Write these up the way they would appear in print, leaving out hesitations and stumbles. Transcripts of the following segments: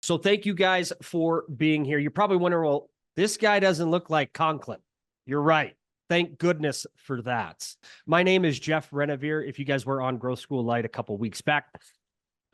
So thank you guys for being here. You're probably wondering, well, this guy doesn't look like Conklin. You're right. Thank goodness for that. My name is Jeff Renevier. If you guys were on Growth School Light a couple weeks back,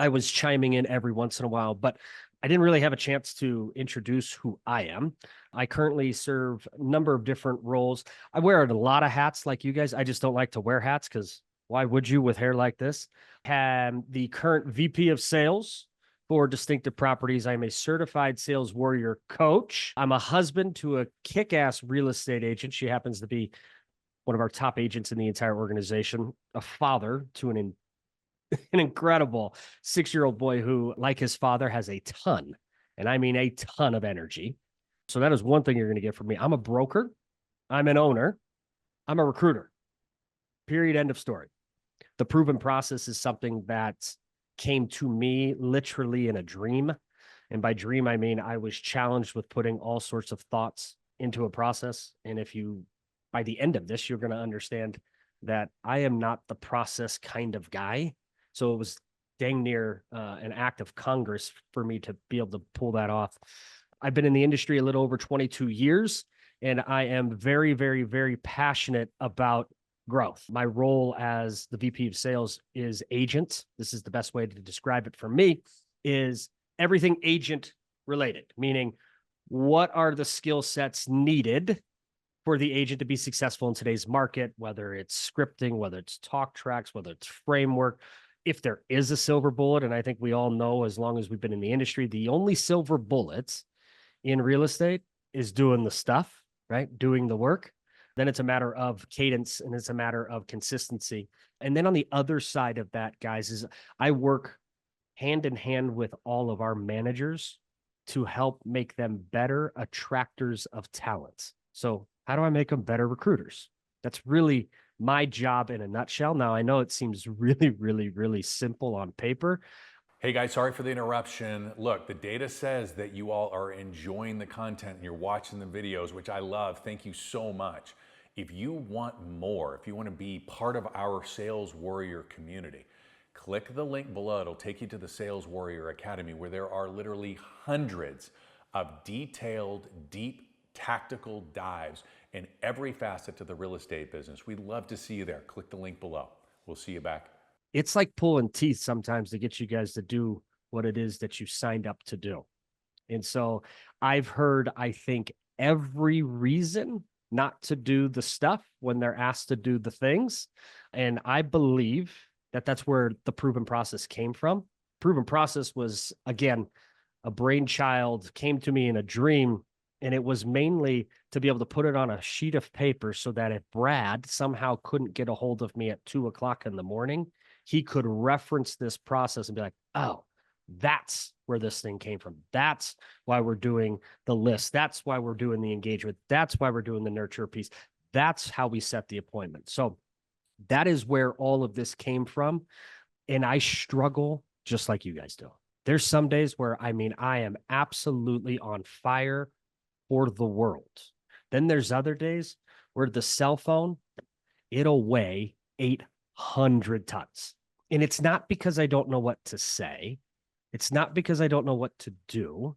I was chiming in every once in a while, but I didn't really have a chance to introduce who I am. I currently serve a number of different roles. I wear a lot of hats like you guys. I just don't like to wear hats because why would you with hair like this? I'm the current VP of Sales for Distinctive Properties. I'm a certified sales warrior coach. I'm a husband to a kick-ass real estate agent. She happens to be one of our top agents in the entire organization. A father to an incredible 6-year-old boy who, like his father, has a ton, and I mean a ton of energy. So that is one thing you're going to get from me. I'm a broker. I'm an owner. I'm a recruiter. Period. End of story. The proven process is something that came to me literally in a dream. And by dream, I mean I was challenged with putting all sorts of thoughts into a process. And by the end of this, you're going to understand that I am not the process kind of guy. So it was dang near an act of Congress for me to be able to pull that off. I've been in the industry a little over 22 years, and I am very, very, very passionate about growth. My role as the VP of Sales is agent. This is the best way to describe it for me, is everything agent related, meaning what are the skill sets needed for the agent to be successful in today's market, whether it's scripting, whether it's talk tracks, whether it's framework. If there is a silver bullet, and I think we all know, as long as we've been in the industry, the only silver bullets in real estate is doing the stuff, right? Doing the work. Then it's a matter of cadence and it's a matter of consistency. And then on the other side of that, guys, is I work hand in hand with all of our managers to help make them better attractors of talent. So how do I make them better recruiters? That's really my job in a nutshell. Now, I know it seems really, really, really simple on paper. Hey guys, sorry for the interruption. Look, the data says that you all are enjoying the content and you're watching the videos, which I love. Thank you so much. If you want more, if you want to be part of our Sales Warrior community, click the link below. It'll take you to the Sales Warrior Academy, where there are literally hundreds of detailed, deep, tactical dives in every facet of the real estate business. We'd love to see you there. Click the link below. We'll see you back. It's like pulling teeth sometimes to get you guys to do what it is that you signed up to do. And so I've heard, I think, every reason not to do the stuff when they're asked to do the things. And I believe that that's where the proven process came from. Proven process was, again, a brainchild, came to me in a dream. And it was mainly to be able to put it on a sheet of paper so that if Brad somehow couldn't get a hold of me at 2:00 in the morning, he could reference this process and be like, oh, that's where this thing came from. That's why we're doing the list. That's why we're doing the engagement. That's why we're doing the nurture piece. That's how we set the appointment. So that is where all of this came from. And I struggle just like you guys do. There's some days where, I mean, I am absolutely on fire for the world. Then there's other days where the cell phone, it'll weigh 800 tons. And it's not because I don't know what to say. It's not because I don't know what to do.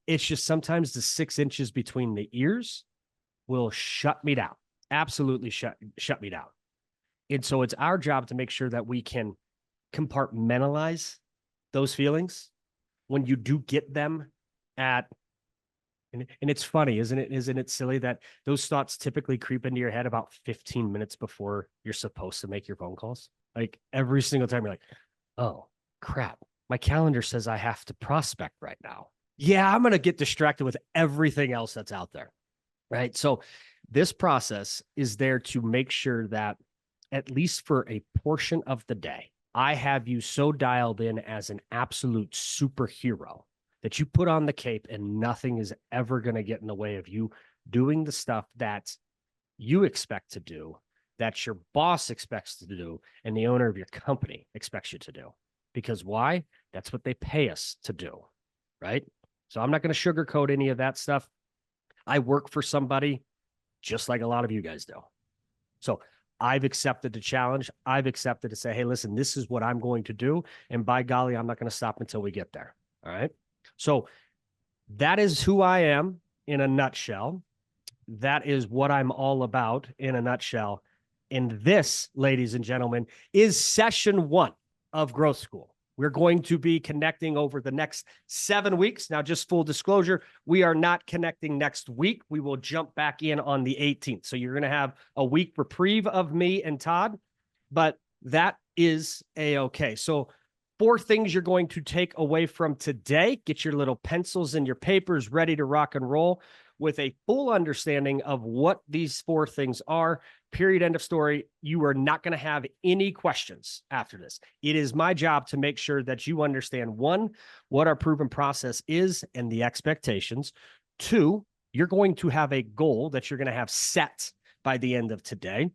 It's just sometimes the 6 inches between the ears will shut me down. Absolutely shut me down. And so it's our job to make sure that we can compartmentalize those feelings when you do get them and it's funny, isn't it? Isn't it silly that those thoughts typically creep into your head about 15 minutes before you're supposed to make your phone calls? Like every single time you're like, oh, crap. My calendar says I have to prospect right now. Yeah, I'm going to get distracted with everything else that's out there, right? So this process is there to make sure that at least for a portion of the day, I have you so dialed in as an absolute superhero that you put on the cape and nothing is ever going to get in the way of you doing the stuff that you expect to do, that your boss expects to do, and the owner of your company expects you to do. Because why? That's what they pay us to do, right? So I'm not going to sugarcoat any of that stuff. I work for somebody just like a lot of you guys do. So I've accepted the challenge. I've accepted to say, hey, listen, this is what I'm going to do. And by golly, I'm not going to stop until we get there. All right. So that is who I am in a nutshell. That is what I'm all about in a nutshell. And this, ladies and gentlemen, is session 1 of Growth School. We're going to be connecting over the next 7 weeks. Now, just full disclosure, we are not connecting next week. We will jump back in on the 18th. So you're going to have a week reprieve of me and Todd, but that is a-okay. So 4 things you're going to take away from today. Get your little pencils and your papers ready to rock and roll with a full understanding of what these 4 things are. Period. End of story. You are not going to have any questions after this. It is my job to make sure that you understand, 1, what our proven process is and the expectations. 2, you're going to have a goal that you're going to have set by the end of today.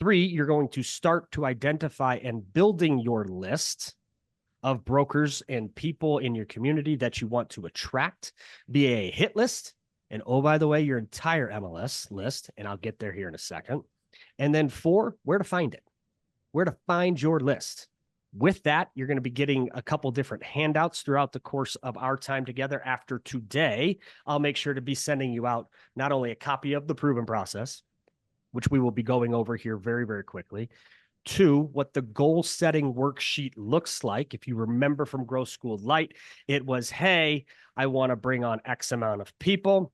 3, you're going to start to identify and building your list of brokers and people in your community that you want to attract via a hit list. And oh, by the way, your entire MLS list, and I'll get there here in a second. And then 4, where to find it, where to find your list. With that, you're going to be getting a couple different handouts throughout the course of our time together. After today, I'll make sure to be sending you out not only a copy of the proven process, which we will be going over here very, very quickly. 2, what the goal setting worksheet looks like. If you remember from Growth School Light, it was, hey, I want to bring on X amount of people.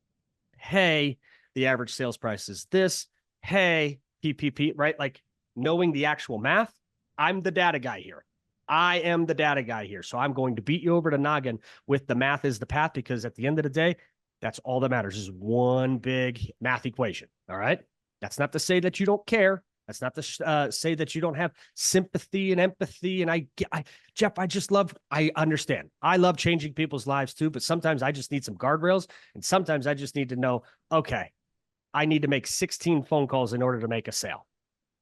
Hey, the average sales price is this. Hey, PPP, right? Like knowing the actual math. I'm the data guy here. I am the data guy here. So I'm going to beat you over to noggin with the math is the path, because at the end of the day, that's all that matters, is one big math equation. All right. That's not to say that you don't care. That's not to say that you don't have sympathy and empathy. And Jeff, I understand. I love changing people's lives too, but sometimes I just need some guardrails. And sometimes I just need to know, okay, I need to make 16 phone calls in order to make a sale.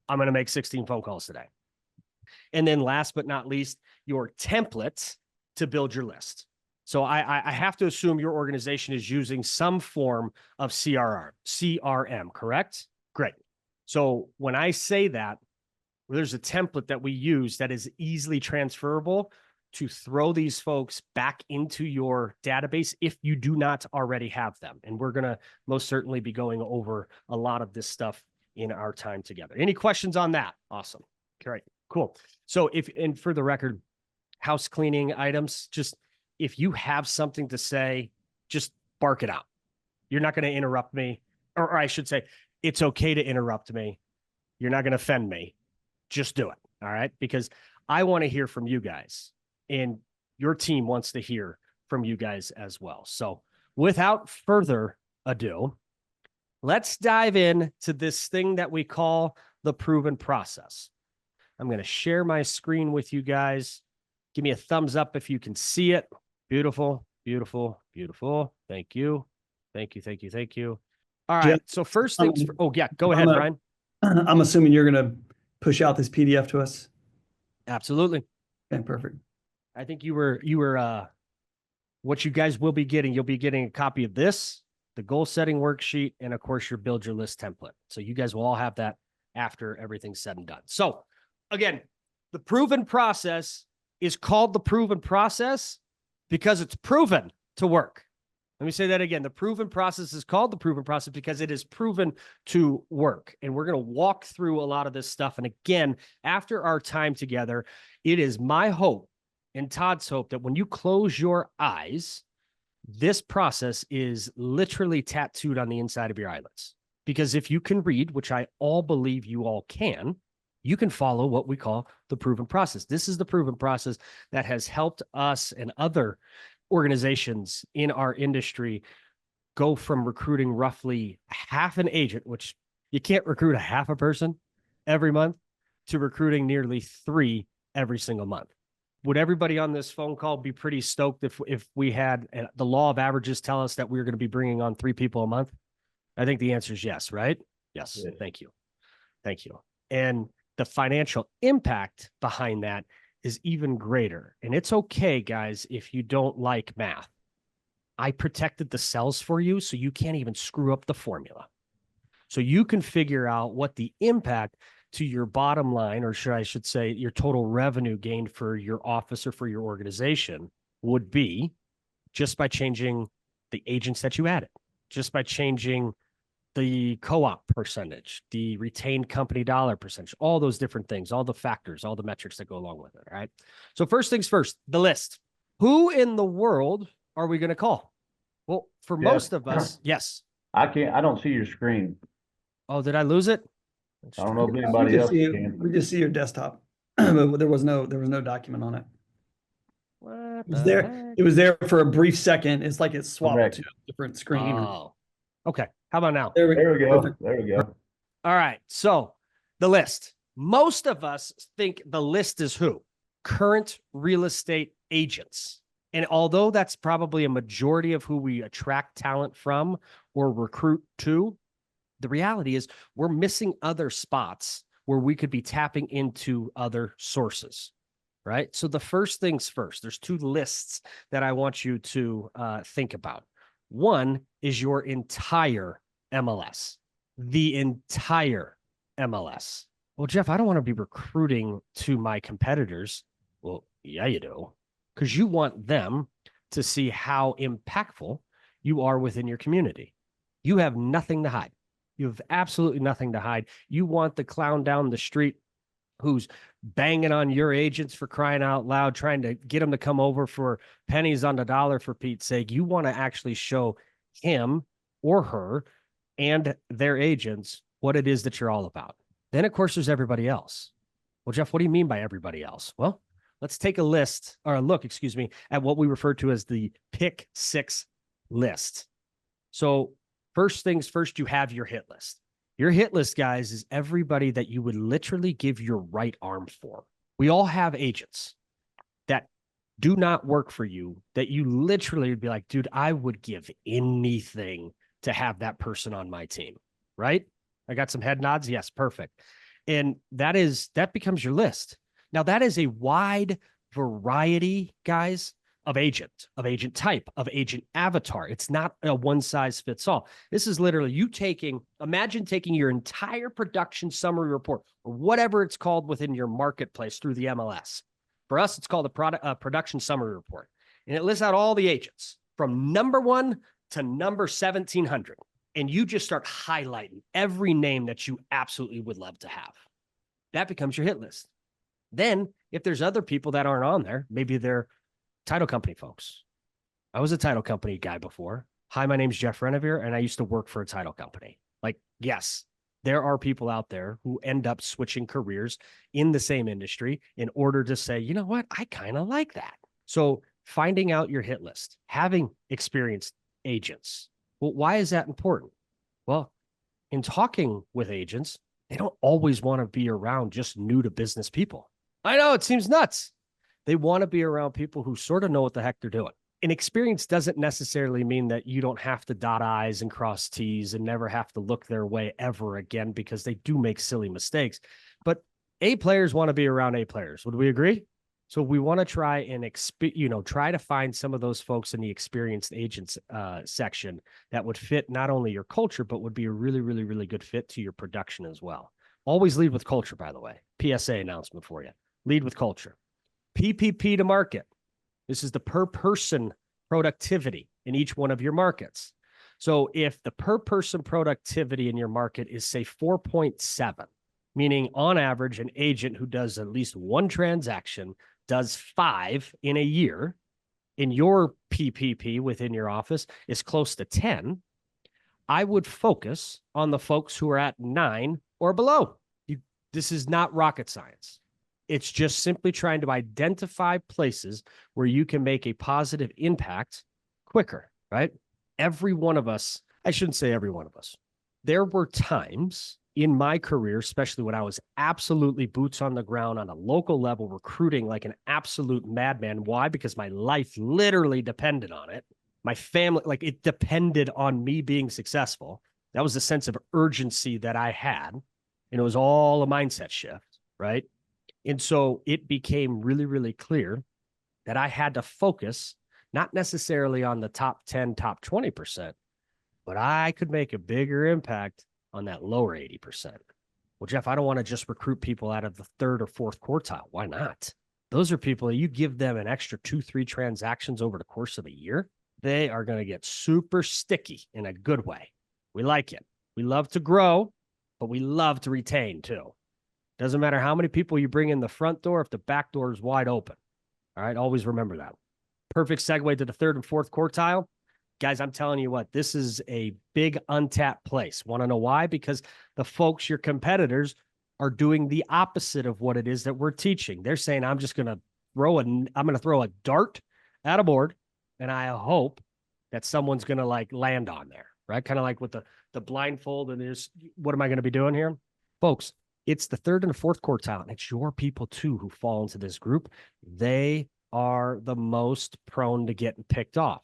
I'm going to make 16 phone calls today. And then last but not least, your templates to build your list. So I have to assume your organization is using some form of CRM, correct? Great. So when I say that, there's a template that we use that is easily transferable to throw these folks back into your database if you do not already have them. And we're going to most certainly be going over a lot of this stuff in our time together. Any questions on that? Awesome. Great. Cool. So and for the record, house cleaning items, just if you have something to say, just bark it out. You're not going to interrupt me, or I should say, it's okay to interrupt me. You're not going to offend me. Just do it. All right. Because I want to hear from you guys, and your team wants to hear from you guys as well. So without further ado, let's dive into this thing that we call the proven process. I'm going to share my screen with you guys. Give me a thumbs up if you can see it. Beautiful, beautiful, beautiful. Thank you. Thank you. Thank you. Thank you. All right. Jeff, So first things, go ahead, Brian. I'm assuming you're going to push out this PDF to us. Absolutely. Okay, perfect. I think you were what you guys will be getting. You'll be getting a copy of this, the goal setting worksheet, and of course your build your list template. So you guys will all have that after everything's said and done. So again, the proven process is called the proven process because it's proven to work. Let me say that again. The proven process is called the proven process because it is proven to work. And we're going to walk through a lot of this stuff. And again, after our time together, it is my hope and Todd's hope that when you close your eyes, this process is literally tattooed on the inside of your eyelids. Because if you can read, which I all believe you all can, you can follow what we call the proven process. This is the proven process that has helped us and other organizations in our industry go from recruiting roughly half an agent, which you can't recruit a half a person every month, to recruiting nearly 3 every single month. Would everybody on this phone call be pretty stoked if we had the law of averages tell us that we we're going to be bringing on 3 people a month? I think the answer is yes, right? Yes. Yeah. Thank you. Thank you. And the financial impact behind that is even greater. And it's okay, guys, if you don't like math. I protected the cells for you, so you can't even screw up the formula. So you can figure out what the impact to your bottom line, or I should say your total revenue gained for your office or for your organization would be just by changing the agents that you added, just by changing the co-op percentage, the retained company dollar percentage, all those different things, all the factors, all the metrics that go along with it. All right. So first things first, the list. Who in the world are we going to call? Well, for most of us, yes. I don't see your screen. Oh, did I lose it? I don't know if anybody else can. We just see your desktop, but there was no document on it. What It was there. heck? It was there for a brief second. It's like it swapped Correct. to a different screen. Oh, okay. How about now? There we go. Perfect. There we go. All right. So the list. Most of us think the list is who? Current real estate agents. And although that's probably a majority of who we attract talent from or recruit to, the reality is we're missing other spots where we could be tapping into other sources, right? So the first things first, there's two lists that I want you to think about. One is your entire MLS, the entire MLS. Well, Jeff, I don't want to be recruiting to my competitors. Well, yeah, you do, because you want them to see how impactful you are within your community. You have nothing to hide. You have absolutely nothing to hide. You want the clown down the street who's banging on your agents for crying out loud, trying to get them to come over for pennies on the dollar, for Pete's sake. You want to actually show him or her and their agents what it is that you're all about. Then, of course, there's everybody else. Well, Jeff, what do you mean by everybody else? Well, let's take a list or a look, at what we refer to as the pick six list. So first things first, you have your hit list. Your hit list, guys, is everybody that you would literally give your right arm for. We all have agents that do not work for you, that you literally would be like, dude, I would give anything to have that person on my team, right? I got some head nods. Yes, perfect. And that becomes your list. Now, that is a wide variety, guys, of agent type, of agent avatar. It's not a one size fits all. This is literally imagine taking your entire production summary report or whatever it's called within your marketplace through the MLS. For us, it's called a production summary report. And it lists out all the agents from number 1 to number 1,700. And you just start highlighting every name that you absolutely would love to have. That becomes your hit list. Then if there's other people that aren't on there, maybe they're title company folks. I was a title company guy before. Hi, my name's Jeff Renevier, and I used to work for a title company. Like, yes, there are people out there who end up switching careers in the same industry in order to say, you know what, I kind of like that. So finding out your hit list, having experienced agents. Well, why is that important? Well, in talking with agents, they don't always want to be around just new to business people. I know it seems nuts. They want to be around people who sort of know what the heck they're doing. And experience doesn't necessarily mean that you don't have to dot I's and cross T's and never have to look their way ever again, because they do make silly mistakes. But A players want to be around A players. Would we agree? So we want to try and try to find some of those folks in the experienced agents section that would fit not only your culture, but would be a really, really, really good fit to your production as well. Always lead with culture, by the way. PSA announcement for you. Lead with culture. PPP to market. This is the per person productivity in each one of your markets. So if the per person productivity in your market is, say, 4.7, meaning on average, an agent who does at least one transaction does 5 in a year, in your PPP within your office is close to 10, I would focus on the folks who are at 9 or below. This is not rocket science. It's just simply trying to identify places where you can make a positive impact quicker, right? Every one of us, I shouldn't say every one of us. There were times in my career, especially when I was absolutely boots on the ground on a local level, recruiting like an absolute madman. Why? Because my life literally depended on it. My family, like it depended on me being successful. That was the sense of urgency that I had. And it was all a mindset shift, right? And so it became really, really clear that I had to focus, not necessarily on the top 10, top 20%, but I could make a bigger impact on that lower 80%. Well, Jeff, I don't want to just recruit people out of the 3rd or 4th quartile. Why not? Those are people that you give them an extra 2-3 transactions over the course of a year. they are going to get super sticky in a good way. We like it. We love to grow, but we love to retain too. Doesn't matter how many people you bring in the front door if the back door is wide open. All right, always remember that. Perfect segue to the third and fourth quartile. Guys, I'm telling you what, this is a big untapped place. Want to know why? Because the folks, your competitors, are doing the opposite of what it is that we're teaching. They're saying, I'm going to throw a dart at a board, and I hope that someone's going to like land on there, right? Kind of like with the blindfold and this, what am I going to be doing here? Folks, it's the third and the fourth quartile, and it's your people too who fall into this group. They are the most prone to getting picked off.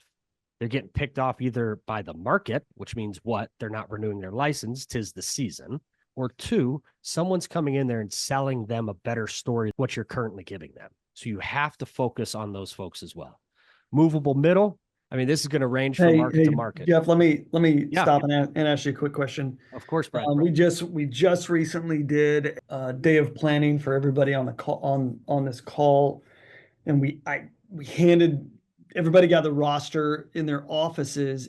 They're getting picked off either by the market, which means what? They're not renewing their license, 'tis the season. Or two, someone's coming in there and selling them a better story, what you're currently giving them. So you have to focus on those folks as well. Movable middle. I mean, this is going to range from market to market. Jeff, let me stop and ask you a quick question. Of course, Brian. We just recently did a day of planning for everybody on the call on this call, and we handed everybody got the roster in their offices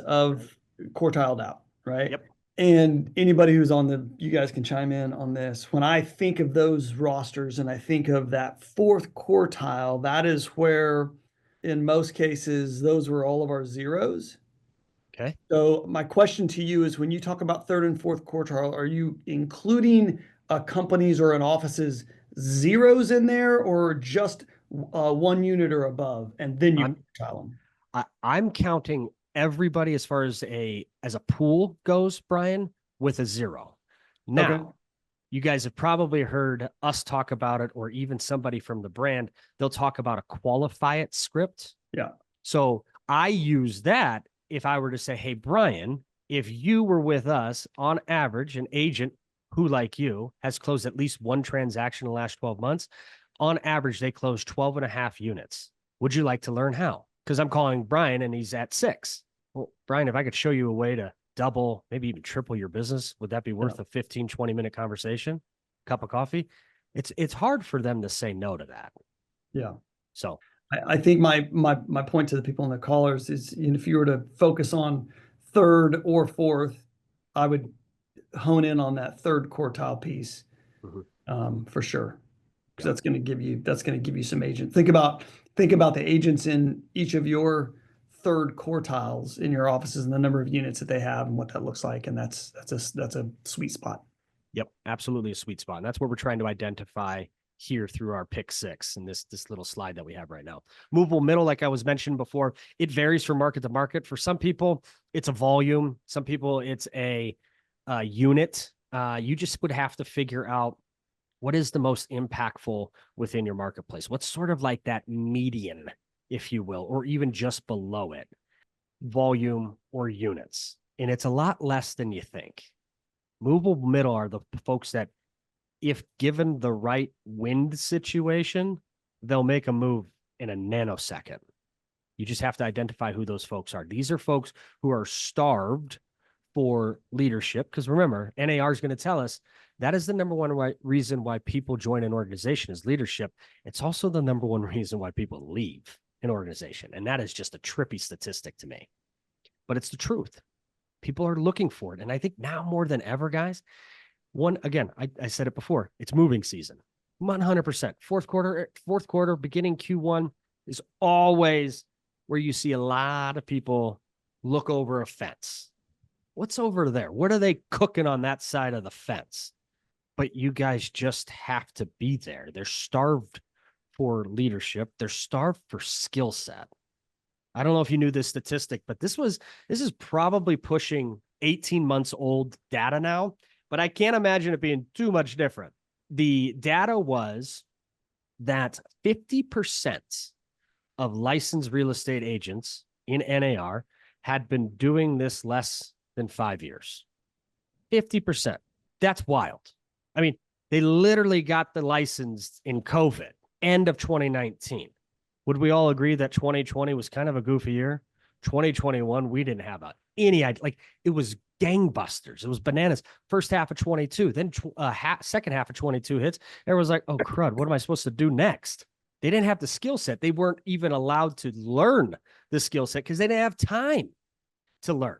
of quartiled out, right? Yep. And anybody who's you guys can chime in on this. When I think of those rosters and I think of that fourth quartile, that is where, in most cases, those were all of our zeros. Okay. So my question to you is, when you talk about third and fourth quartile, are you including a company's or an office's zeros in there, or just 1 unit or above, and then you quartile them? I'm counting everybody as far as a pool goes, Brian, with a zero. Now, okay. You guys have probably heard us talk about it, or even somebody from the brand, they'll talk about a qualify it script. Yeah. So I use that if I were to say, hey, Brian, if you were with us, on average, an agent who, like you, has closed at least one transaction in the last 12 months, on average, they close 12 and a half units. Would you like to learn how? Because I'm calling Brian and he's at 6. Well, Brian, if I could show you a way to double, maybe even triple your business, would that be worth a 15, 20-minute conversation? Cup of coffee? It's hard for them to say no to that. Yeah. So I think my point to the people in the callers is, if you were to focus on third or fourth, I would hone in on that third quartile piece, for sure. Because that's going to give you some agent. Think about the agents in each of your third quartiles in your offices and the number of units that they have and what that looks like. And that's a sweet spot. Yep. Absolutely a sweet spot. And that's what we're trying to identify here through our pick 6 and this little slide that we have right now. Movable middle, like I was mentioned before, it varies from market to market. For some people, it's a volume. Some people, it's a unit. You just would have to figure out what is the most impactful within your marketplace. What's sort of like that median, if you will, or even just below it, volume or units. And it's a lot less than you think. Movable middle are the folks that, if given the right wind situation, they'll make a move in a nanosecond. You just have to identify who those folks are. These are folks who are starved for leadership. Because remember, NAR is going to tell us that is the number one reason why people join an organization is leadership. It's also the number one reason why people leave an organization. And that is just a trippy statistic to me. But it's the truth. People are looking for it. And I think now more than ever, guys, I said it before, it's moving season. 100%. Fourth quarter, beginning Q1 is always where you see a lot of people look over a fence. What's over there? What are they cooking on that side of the fence? But you guys just have to be there. They're starved for leadership. They're starved for skill set. I don't know if you knew this statistic, but this is probably pushing 18 months old data now, but I can't imagine it being too much different. The data was that 50% of licensed real estate agents in NAR had been doing this less than 5 years. 50%. That's wild. I mean, they literally got the license in COVID, end of 2019. Would we all agree that 2020 was kind of a goofy year? 2021, we didn't have any idea. Like, it was gangbusters. It was bananas. First half of 22, then second half of 22 hits. Everyone's like, oh, crud, what am I supposed to do next? They didn't have the skill set. They weren't even allowed to learn the skill set because they didn't have time to learn.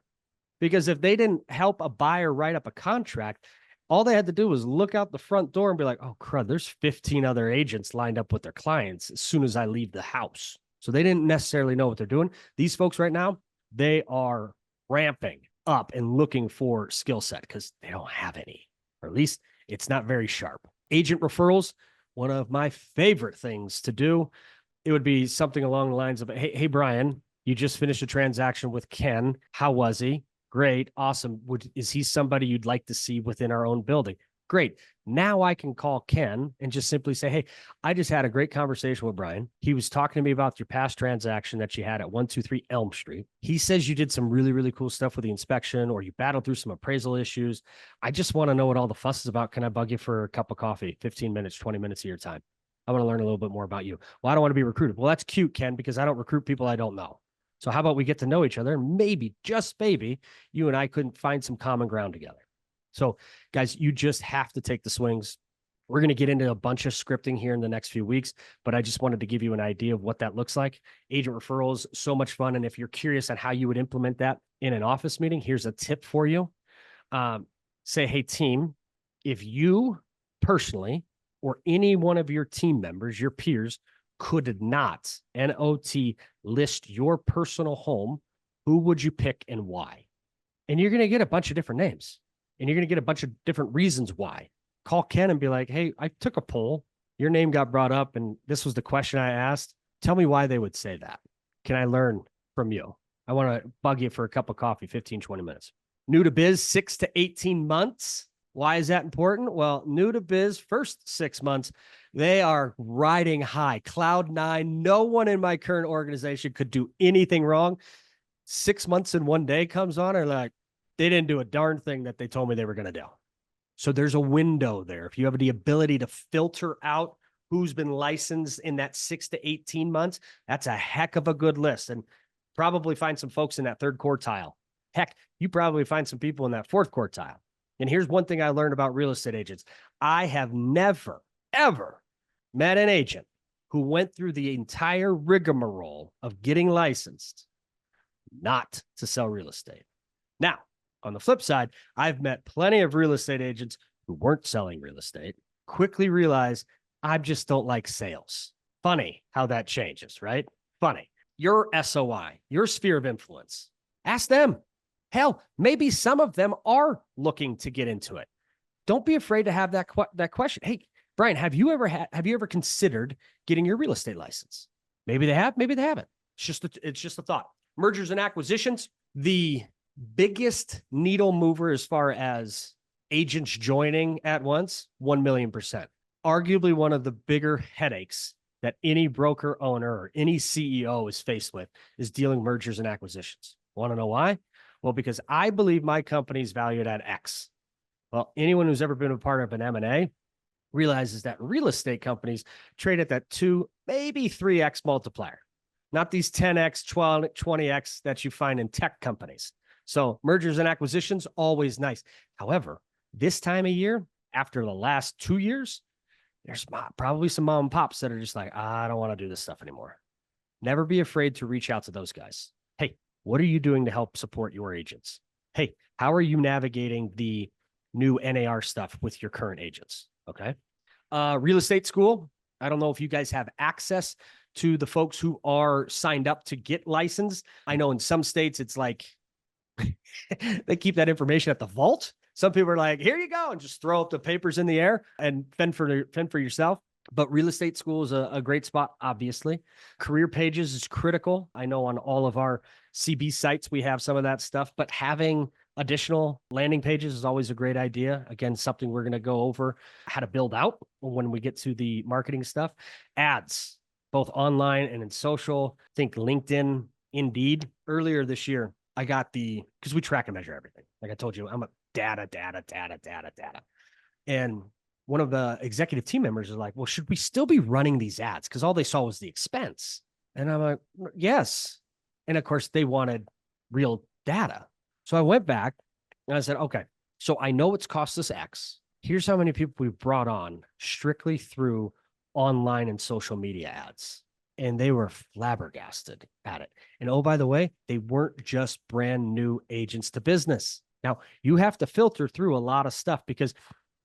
Because if they didn't help a buyer write up a contract, all they had to do was look out the front door and be like, oh, crud, there's 15 other agents lined up with their clients as soon as I leave the house. So they didn't necessarily know what they're doing. These folks right now, they are ramping up and looking for skill set because they don't have any, or at least it's not very sharp. Agent referrals, one of my favorite things to do. It would be something along the lines of, hey, Brian, you just finished a transaction with Ken. How was he? Great. Awesome. Is he somebody you'd like to see within our own building? Great. Now I can call Ken and just simply say, hey, I just had a great conversation with Brian. He was talking to me about your past transaction that you had at 123 Elm Street. He says you did some really, really cool stuff with the inspection, or you battled through some appraisal issues. I just want to know what all the fuss is about. Can I bug you for a cup of coffee, 15 minutes, 20 minutes of your time? I want to learn a little bit more about you. Well, I don't want to be recruited. Well, that's cute, Ken, because I don't recruit people I don't know. So how about we get to know each other, and maybe, just maybe, you and I couldn't find some common ground together. So guys, you just have to take the swings. We're going to get into a bunch of scripting here in the next few weeks, but I just wanted to give you an idea of what that looks like. Agent referrals, so much fun. And if you're curious on how you would implement that in an office meeting, here's a tip for you. Say, hey, team, if you personally or any one of your team members, your peers, could not, N-O-T, list your personal home, who would you pick and why? And you're going to get a bunch of different names, and you're going to get a bunch of different reasons why. Call Ken and be like, hey, I took a poll. Your name got brought up, and this was the question I asked. Tell me why they would say that. Can I learn from you? I want to bug you for a cup of coffee, 15, 20 minutes. New to biz, 6 to 18 months. Why is that important? Well, new to biz, first 6 months, they are riding high, cloud nine. No one in my current organization could do anything wrong. 6 months and 1 day comes on, and like, they didn't do a darn thing that they told me they were going to do. So there's a window there. If you have the ability to filter out who's been licensed in that 6 to 18 months, that's a heck of a good list. And probably find some folks in that third quartile. Heck, you probably find some people in that fourth quartile. And here's one thing I learned about real estate agents. I have never, ever met an agent who went through the entire rigmarole of getting licensed not to sell real estate. Now, on the flip side, I've met plenty of real estate agents who weren't selling real estate, quickly realized I just don't like sales. Funny how that changes, right? Funny. Your SOI, your sphere of influence, ask them. Hell, maybe some of them are looking to get into it. Don't be afraid to have that question. Hey, Brian, have you ever considered getting your real estate license? Maybe they have, maybe they haven't. It's just a thought. Mergers and acquisitions, the biggest needle mover as far as agents joining at once, 1,000,000%. Arguably one of the bigger headaches that any broker owner or any CEO is faced with is dealing mergers and acquisitions. Want to know why? Well, because I believe my company is valued at X. Well, anyone who's ever been a part of an M&A realizes that real estate companies trade at that 2, maybe 3X multiplier, not these 10X, 20X that you find in tech companies. So mergers and acquisitions, always nice. However, this time of year, after the last 2 years, there's probably some mom and pops that are just like, I don't want to do this stuff anymore. Never be afraid to reach out to those guys. Hey, what are you doing to help support your agents? Hey, how are you navigating the new NAR stuff with your current agents? Okay. Real estate school. I don't know if you guys have access to the folks who are signed up to get licensed. I know in some states, it's like they keep that information at the vault. Some people are like, here you go, and just throw up the papers in the air and fend for yourself. But real estate school is a great spot, obviously. Career pages is critical. I know on all of our CB sites, we have some of that stuff, but having additional landing pages is always a great idea. Again, something we're going to go over how to build out when we get to the marketing stuff. Ads, both online and in social. Think LinkedIn, Indeed. Earlier this year, I got because we track and measure everything. Like I told you, I'm a data. And one of the executive team members is like, well, should we still be running these ads? Because all they saw was the expense. And I'm like, yes. And of course, they wanted real data. So I went back and I said, okay, so I know it's cost us X. Here's how many people we brought on strictly through online and social media ads. and they were flabbergasted at it. And oh, by the way, they weren't just brand new agents to business. Now, you have to filter through a lot of stuff because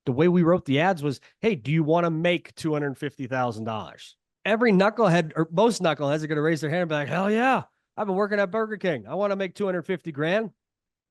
the way we wrote the ads was, hey, do you want to make $250,000? Every knucklehead or most knuckleheads are going to raise their hand and be like, hell yeah, I've been working at Burger King. I want to make 250 grand.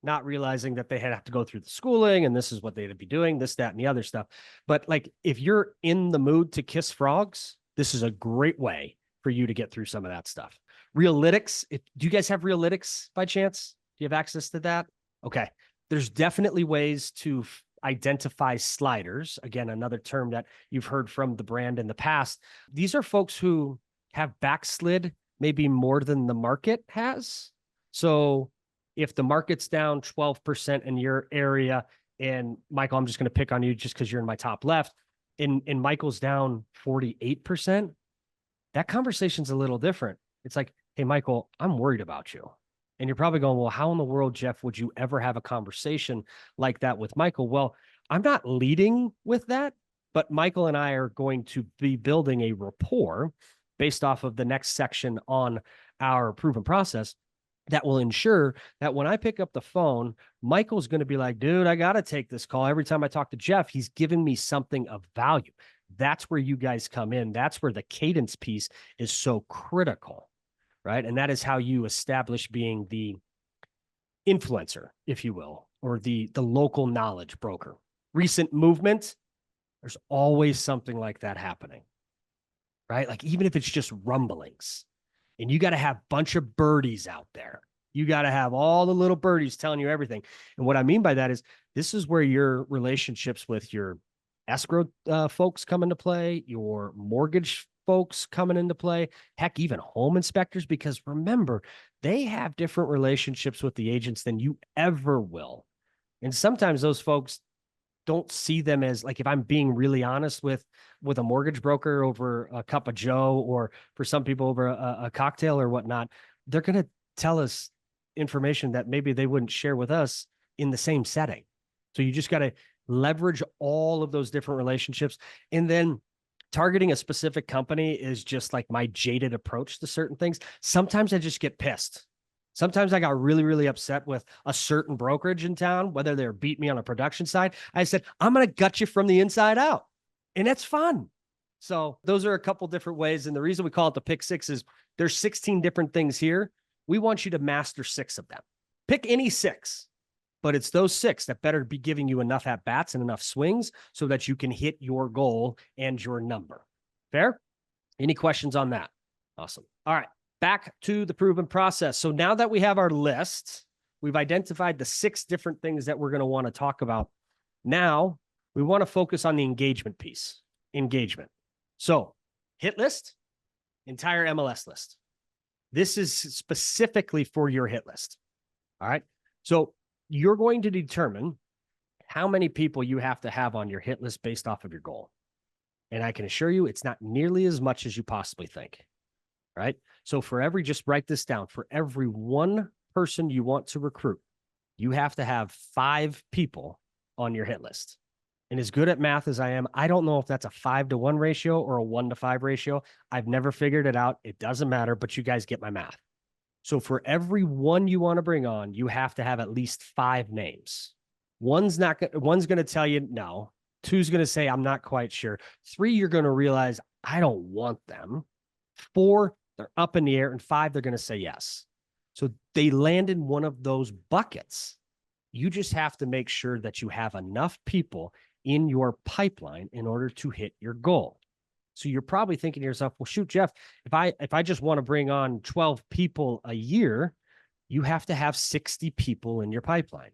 Not realizing that they had to go through the schooling and this is what they'd be doing, this, that, and the other stuff. But like, if you're in the mood to kiss frogs, this is a great way for you to get through some of that stuff. Realytics. Do you guys have Realytics by chance? Do you have access to that? Okay. There's definitely ways to identify sliders. Again, another term that you've heard from the brand in the past. These are folks who have backslid maybe more than the market has. So if the market's down 12% in your area, and Michael, I'm just going to pick on you just because you're in my top left, and Michael's down 48%, that conversation's a little different. It's like, hey, Michael, I'm worried about you. And you're probably going, well, how in the world, Jeff, would you ever have a conversation like that with Michael? Well, I'm not leading with that, but Michael and I are going to be building a rapport based off of the next section on our proven process that will ensure that when I pick up the phone, Michael's going to be like, dude, I got to take this call. Every time I talk to Jeff, he's giving me something of value. That's where you guys come in. That's where the cadence piece is so critical, right? And that is how you establish being the influencer, if you will, or the local knowledge broker. Recent movement, there's always something like that happening, right? Like even if it's just rumblings, and you got to have a bunch of birdies out there. You got to have all the little birdies telling you everything. And what I mean by that is this is where your relationships with your escrow folks come into play, your mortgage folks coming into play, heck, even home inspectors, because remember, they have different relationships with the agents than you ever will. And sometimes those folks don't see them as, like, if I'm being really honest with a mortgage broker over a cup of Joe, or for some people over a cocktail or whatnot, they're going to tell us information that maybe they wouldn't share with us in the same setting. So you just got to leverage all of those different relationships. And then targeting a specific company is just like my jaded approach to certain things. Sometimes I just get pissed. Sometimes I got really, really upset with a certain brokerage in town, whether they're beating me on a production side. I said, I'm going to gut you from the inside out. And that's fun. So those are a couple different ways. And the reason we call it the pick six is there's 16 different things here. We want you to master 6 of them. Pick any 6, but it's those 6 that better be giving you enough at-bats and enough swings so that you can hit your goal and your number. Fair? Any questions on that? Awesome. All right. Back to the proven process. So now that we have our list, we've identified the 6 different things that we're going to want to talk about. Now we want to focus on the engagement piece. Engagement. So hit list, entire MLS list. This is specifically for your hit list. All right. So you're going to determine how many people you have to have on your hit list based off of your goal. And I can assure you it's not nearly as much as you possibly think. Right? So for every, just write this down, for every 1 person you want to recruit, you have to have 5 people on your hit list. And as good at math as I am, I don't know if that's a 5-to-1 ratio or a 1-to-5 ratio. I've never figured it out. It doesn't matter, but you guys get my math. So for every 1 you want to bring on, you have to have at least 5 names. One's going to tell you no. 2's going to say, I'm not quite sure. 3, you're going to realize I don't want them. 4, they're up in the air, and 5, they're going to say yes. So they land in one of those buckets. You just have to make sure that you have enough people in your pipeline in order to hit your goal. So you're probably thinking to yourself, well, shoot, Jeff, if I just want to bring on 12 people a year, you have to have 60 people in your pipeline.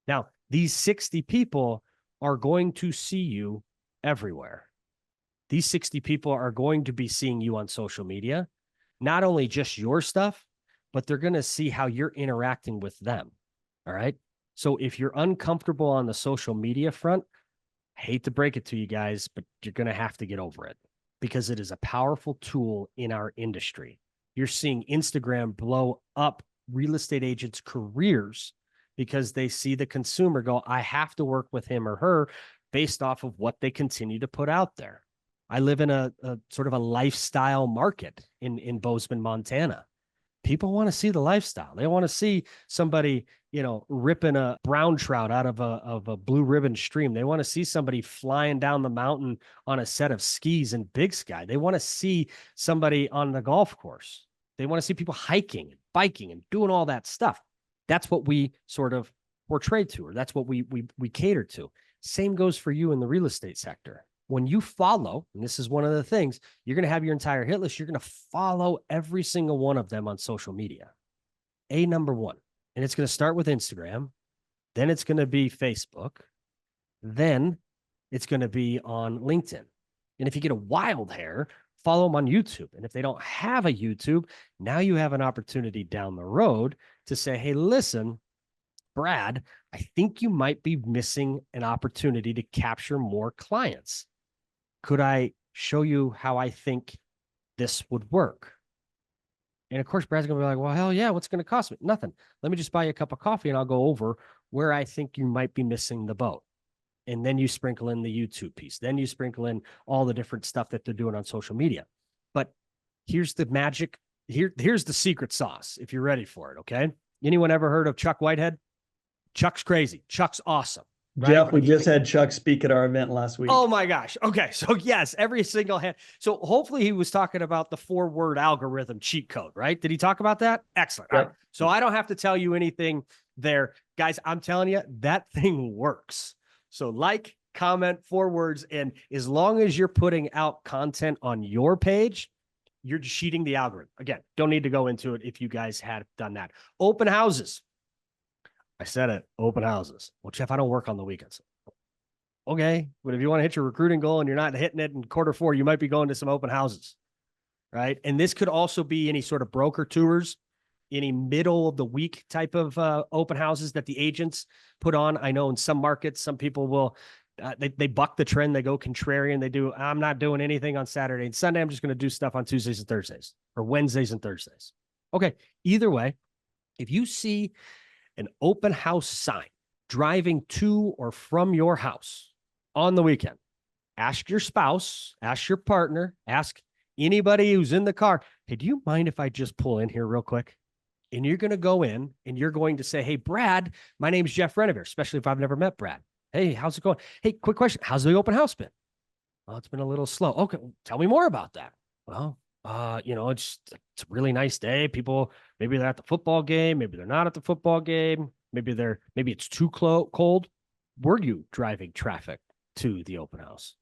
Now, these 60 people are going to see you everywhere. These 60 people are going to be seeing you on social media. Not only just your stuff, but they're going to see how you're interacting with them. All right. So if you're uncomfortable on the social media front, I hate to break it to you guys, but you're going to have to get over it because it is a powerful tool in our industry. You're seeing Instagram blow up real estate agents' careers because they see the consumer go, I have to work with him or her based off of what they continue to put out there. I live in a sort of a lifestyle market in Bozeman, Montana. People want to see the lifestyle. They want to see somebody, ripping a brown trout out of a blue ribbon stream. They want to see somebody flying down the mountain on a set of skis in Big Sky. They want to see somebody on the golf course. They want to see people hiking and biking and doing all that stuff. That's what we sort of portray to, or that's what we cater to. Same goes for you in the real estate sector. When you follow, and this is one of the things, you're going to have your entire hit list. You're going to follow every single one of them on social media. Number one. And it's going to start with Instagram. Then it's going to be Facebook. Then it's going to be on LinkedIn. And if you get a wild hair, follow them on YouTube. And if they don't have a YouTube, now you have an opportunity down the road to say, hey, listen, Brad, I think you might be missing an opportunity to capture more clients. Could I show you how I think this would work? And of course, Brad's going to be like, well, hell yeah, what's it going to cost me? Nothing. Let me just buy you a cup of coffee and I'll go over where I think you might be missing the boat. And then you sprinkle in the YouTube piece. Then you sprinkle in all the different stuff that they're doing on social media. But here's the magic. Here's the secret sauce, if you're ready for it, okay? Anyone ever heard of Chuck Whitehead? Chuck's crazy. Chuck's awesome. Right? Jeff, we just had Chuck speak at our event last week. Oh my gosh. Okay. So yes, every single hand. So hopefully he was talking about the 4-word algorithm cheat code, right? Did he talk about that? Excellent. Yep. All right. So I don't have to tell you anything there. Guys, I'm telling you, that thing works. So like, comment, 4 words. And as long as you're putting out content on your page, you're cheating the algorithm. Again, don't need to go into it if you guys had done that. Open houses. I said it, open houses. Well, Jeff, I don't work on the weekends. Okay, but if you want to hit your recruiting goal and you're not hitting it in Q4, you might be going to some open houses, right? And this could also be any sort of broker tours, any middle of the week type of open houses that the agents put on. I know in some markets, some people will, they buck the trend. They go contrarian. They do, I'm not doing anything on Saturday and Sunday. I'm just going to do stuff on Tuesdays and Thursdays or Wednesdays and Thursdays. Okay, either way, if you see an open house sign driving to or from your house on the weekend, ask your spouse, ask your partner, ask anybody who's in the car, hey, do you mind if I just pull in here real quick? And you're going to go in and you're going to say, hey, Brad, my name's Jeff Renevier, especially if I've never met Brad. Hey, how's it going? Hey, quick question. How's the open house been? Well, it's been a little slow. Okay, tell me more about that. Well, it's a really nice day. People, maybe they're at the football game. Maybe they're not at the football game. Maybe it's too cold. Were you driving traffic to the open house?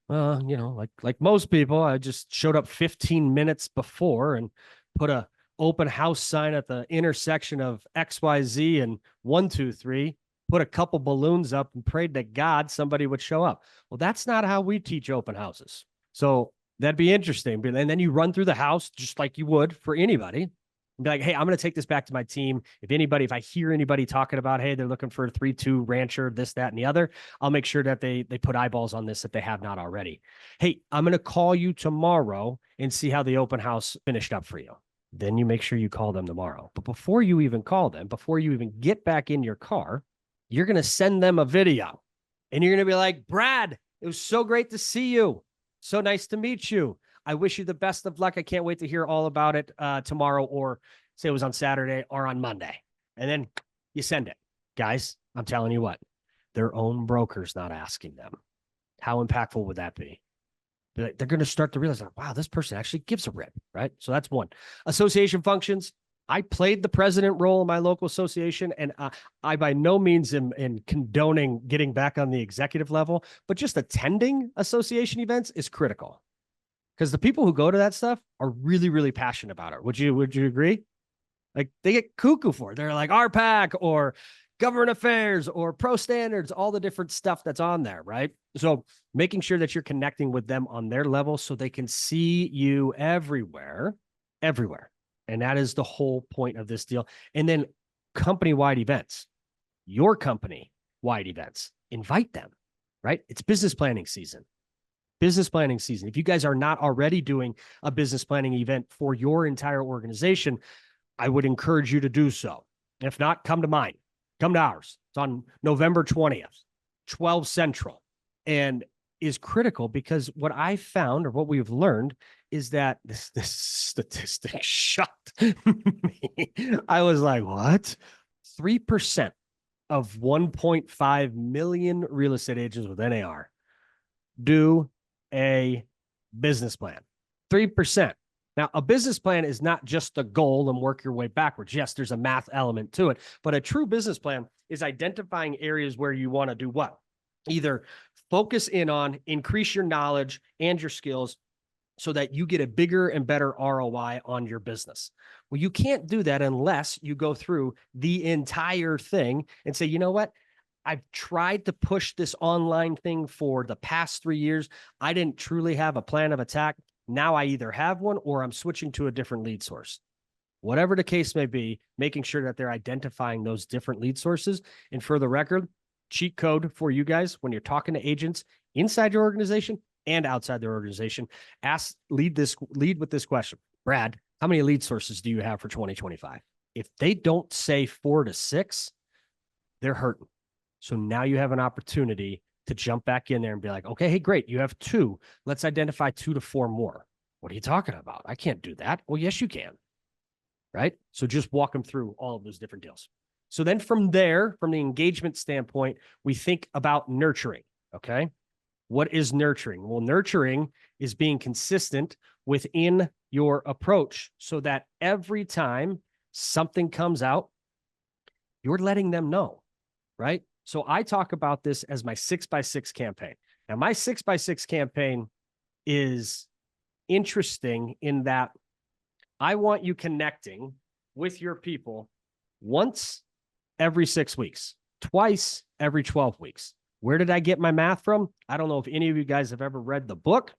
Well, like most people, I just showed up 15 minutes before and put a open house sign at the intersection of XYZ and 123, put a couple balloons up and prayed to God somebody would show up. Well, that's not how we teach open houses. So that'd be interesting. And then you run through the house just like you would for anybody and be like, hey, I'm going to take this back to my team. If I hear anybody talking about, hey, they're looking for a 3-2 rancher, this, that, and the other, I'll make sure that they put eyeballs on this if they have not already. Hey, I'm going to call you tomorrow and see how the open house finished up for you. Then you make sure you call them tomorrow. But before you even call them, before you even get back in your car, you're going to send them a video and you're going to be like, Brad, it was so great to see you. So nice to meet you. I wish you the best of luck. I can't wait to hear all about it tomorrow, or say it was on Saturday or on Monday. And then you send it. Guys, I'm telling you what, their own broker's not asking them. How impactful would that be? They're going to start to realize, wow, this person actually gives a rip, right? So that's one. Association functions. I played the president role in my local association, and I by no means am condoning getting back on the executive level, but just attending association events is critical because the people who go to that stuff are really, really passionate about it. Would you agree? Like they get cuckoo for it. They're like RPAC or government affairs or pro standards, all the different stuff that's on there, right? So making sure that you're connecting with them on their level so they can see you everywhere. And that is the whole point of this deal. And then company-wide events, your company-wide events, invite them, right? It's business planning season. If you guys are not already doing a business planning event for your entire organization, I would encourage you to do so. If not, come to mine. Come to ours. It's on November 20th, 12 Central. And is critical, because what I found, or what we've learned, is that this statistic shocked me. I was like, what? 3% of 1.5 million real estate agents with NAR do a business plan. 3%. Now, a business plan is not just the goal and work your way backwards. Yes, there's a math element to it, but a true business plan is identifying areas where you want to do what? Either focus in on, increase your knowledge and your skills so that you get a bigger and better ROI on your business. Well, you can't do that unless you go through the entire thing and say, you know what? I've tried to push this online thing for the past 3 years. I didn't truly have a plan of attack. Now I either have one or I'm switching to a different lead source. Whatever the case may be, making sure that they're identifying those different lead sources. And for the record, cheat code for you guys when you're talking to agents inside your organization and outside their organization, lead with this question. Brad, how many lead sources do you have for 2025? If they don't say 4 to 6, they're hurting. So now you have an opportunity to jump back in there and be like, okay, hey, great. You have 2. Let's identify 2 to 4 more. What are you talking about? I can't do that. Well, yes, you can. Right? So just walk them through all of those different deals. So then from there, from the engagement standpoint, we think about nurturing. Okay. What is nurturing? Well, nurturing is being consistent within your approach so that every time something comes out, you're letting them know, right? So I talk about this as my 6x6 campaign. Now, my 6x6 campaign is interesting in that I want you connecting with your people once every 6 weeks, twice every 12 weeks. Where did I get my math from? I don't know if any of you guys have ever read the book,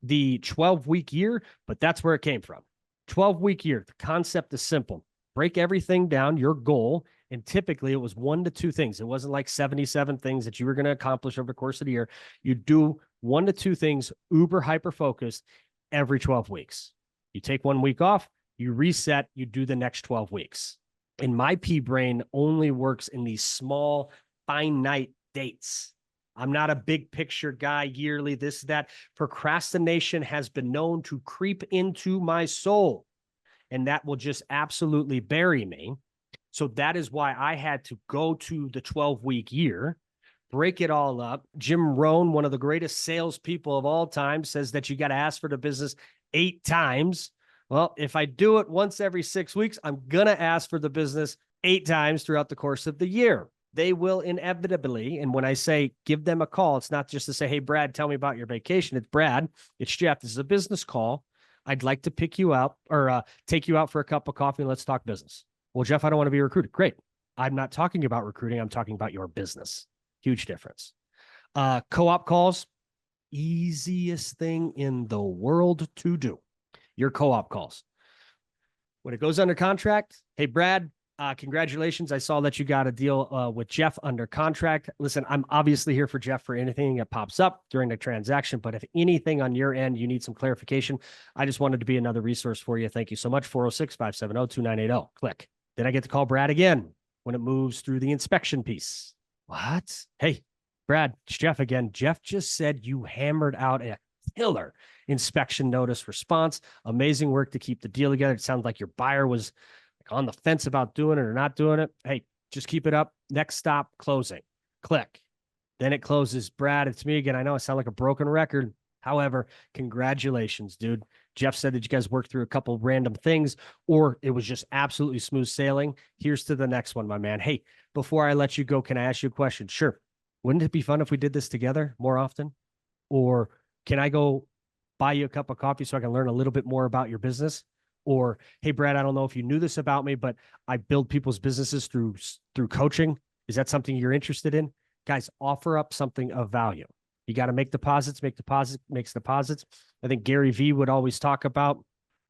The 12-Week Year, but that's where it came from. 12-week year. The concept is simple. Break everything down, your goal, and typically it was 1 to 2 things. It wasn't like 77 things that you were going to accomplish over the course of the year. You do 1 to 2 things, uber hyper-focused every 12 weeks. You take 1 week off, you reset, you do the next 12 weeks. And my pea brain only works in these small, finite dates. I'm not a big picture guy, yearly, this, that. Procrastination has been known to creep into my soul, and that will just absolutely bury me. So that is why I had to go to the 12-week year, break it all up. Jim Rohn, one of the greatest salespeople of all time, says that you got to ask for the business 8 times. Well, if I do it once every 6 weeks, I'm going to ask for the business 8 times throughout the course of the year. They will inevitably, and when I say give them a call, it's not just to say, hey, Brad, tell me about your vacation. It's Brad, it's Jeff. This is a business call. I'd like to pick you out or take you out for a cup of coffee and let's talk business. Well, Jeff, I don't want to be recruited. Great. I'm not talking about recruiting. I'm talking about your business. Huge difference. Co-op calls, easiest thing in the world to do. Your co-op calls. When it goes under contract, hey, Brad, congratulations. I saw that you got a deal with Jeff under contract. Listen, I'm obviously here for Jeff for anything that pops up during the transaction, but if anything on your end, you need some clarification, I just wanted to be another resource for you. Thank you so much. 406-570-2980. Click. Then I get to call Brad again when it moves through the inspection piece. What? Hey, Brad, it's Jeff again. Jeff just said you hammered out a killer inspection notice response. Amazing work to keep the deal together. It sounds like your buyer was on the fence about doing it or not doing it. Hey, just keep it up. Next stop, closing. Click. Then it closes. Brad, it's me again. I know I sound like a broken record. However, congratulations, dude. Jeff said that you guys worked through a couple random things, or it was just absolutely smooth sailing. Here's to the next one, my man. Hey, before I let you go, can I ask you a question? Sure. Wouldn't it be fun if we did this together more often? Or can I go buy you a cup of coffee so I can learn a little bit more about your business? Or, hey, Brad, I don't know if you knew this about me, but I build people's businesses through coaching. Is that something you're interested in? Guys, offer up something of value. You got to make deposits, makes deposits. I think Gary V would always talk about,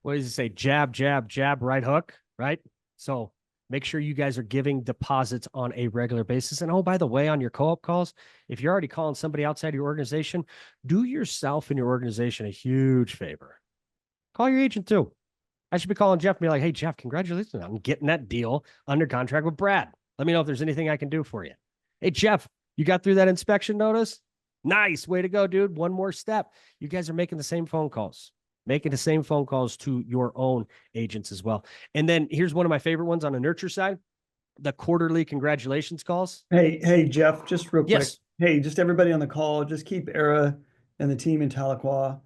what does he say? Jab, jab, jab, right hook, right? So make sure you guys are giving deposits on a regular basis. And oh, by the way, on your co-op calls, if you're already calling somebody outside your organization, do yourself and your organization a huge favor. Call your agent too. I should be calling Jeff and be like, hey, Jeff, congratulations on getting that deal under contract with Brad. Let me know if there's anything I can do for you. Hey, Jeff, you got through that inspection notice? Nice. Way to go, dude. One more step. You guys are making the same phone calls, to your own agents as well. And then here's one of my favorite ones on the nurture side, the quarterly congratulations calls. Hey, Jeff, just real quick. Yes. Hey, just everybody on the call, just keep Era and the team in Tahlequah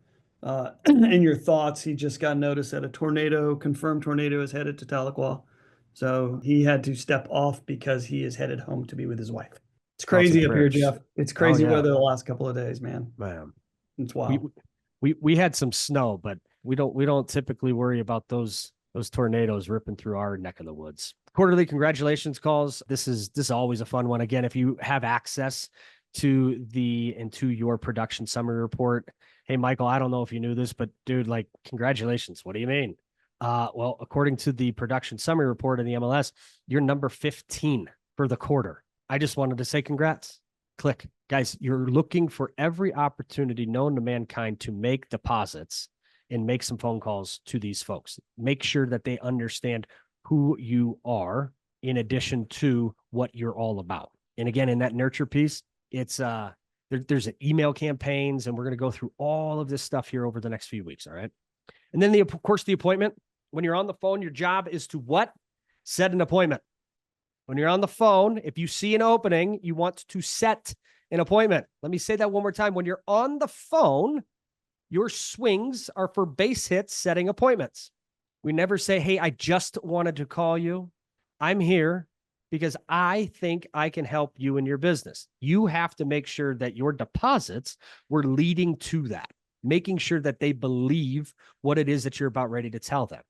in your thoughts. He just got notice that a confirmed tornado is headed to Tahlequah. So he had to step off because he is headed home to be with his wife. It's crazy up here, Jeff. It's crazy weather the last couple of days, man. It's wild. We had some snow, but we don't typically worry about those tornadoes ripping through our neck of the woods. Quarterly congratulations calls. This is always a fun one. Again, if you have access to your production summary report. Hey, Michael, I don't know if you knew this, but dude, like, congratulations. What do you mean? Well, according to the production summary report in the MLS, you're number 15 for the quarter. I just wanted to say congrats. Click. Guys, you're looking for every opportunity known to mankind to make deposits and make some phone calls to these folks. Make sure that they understand who you are in addition to what you're all about. And again, in that nurture piece, it's there's an email campaigns, and we're going to go through all of this stuff here over the next few weeks. All right. And then of course, the appointment. When you're on the phone, your job is to what? Set an appointment. When you're on the phone, if you see an opening, you want to set an appointment. Let me say that one more time. When you're on the phone, your swings are for base hits, setting appointments. We never say, hey, I just wanted to call you. I'm here because I think I can help you in your business. You have to make sure that your deposits were leading to that, making sure that they believe what it is that you're about ready to tell them.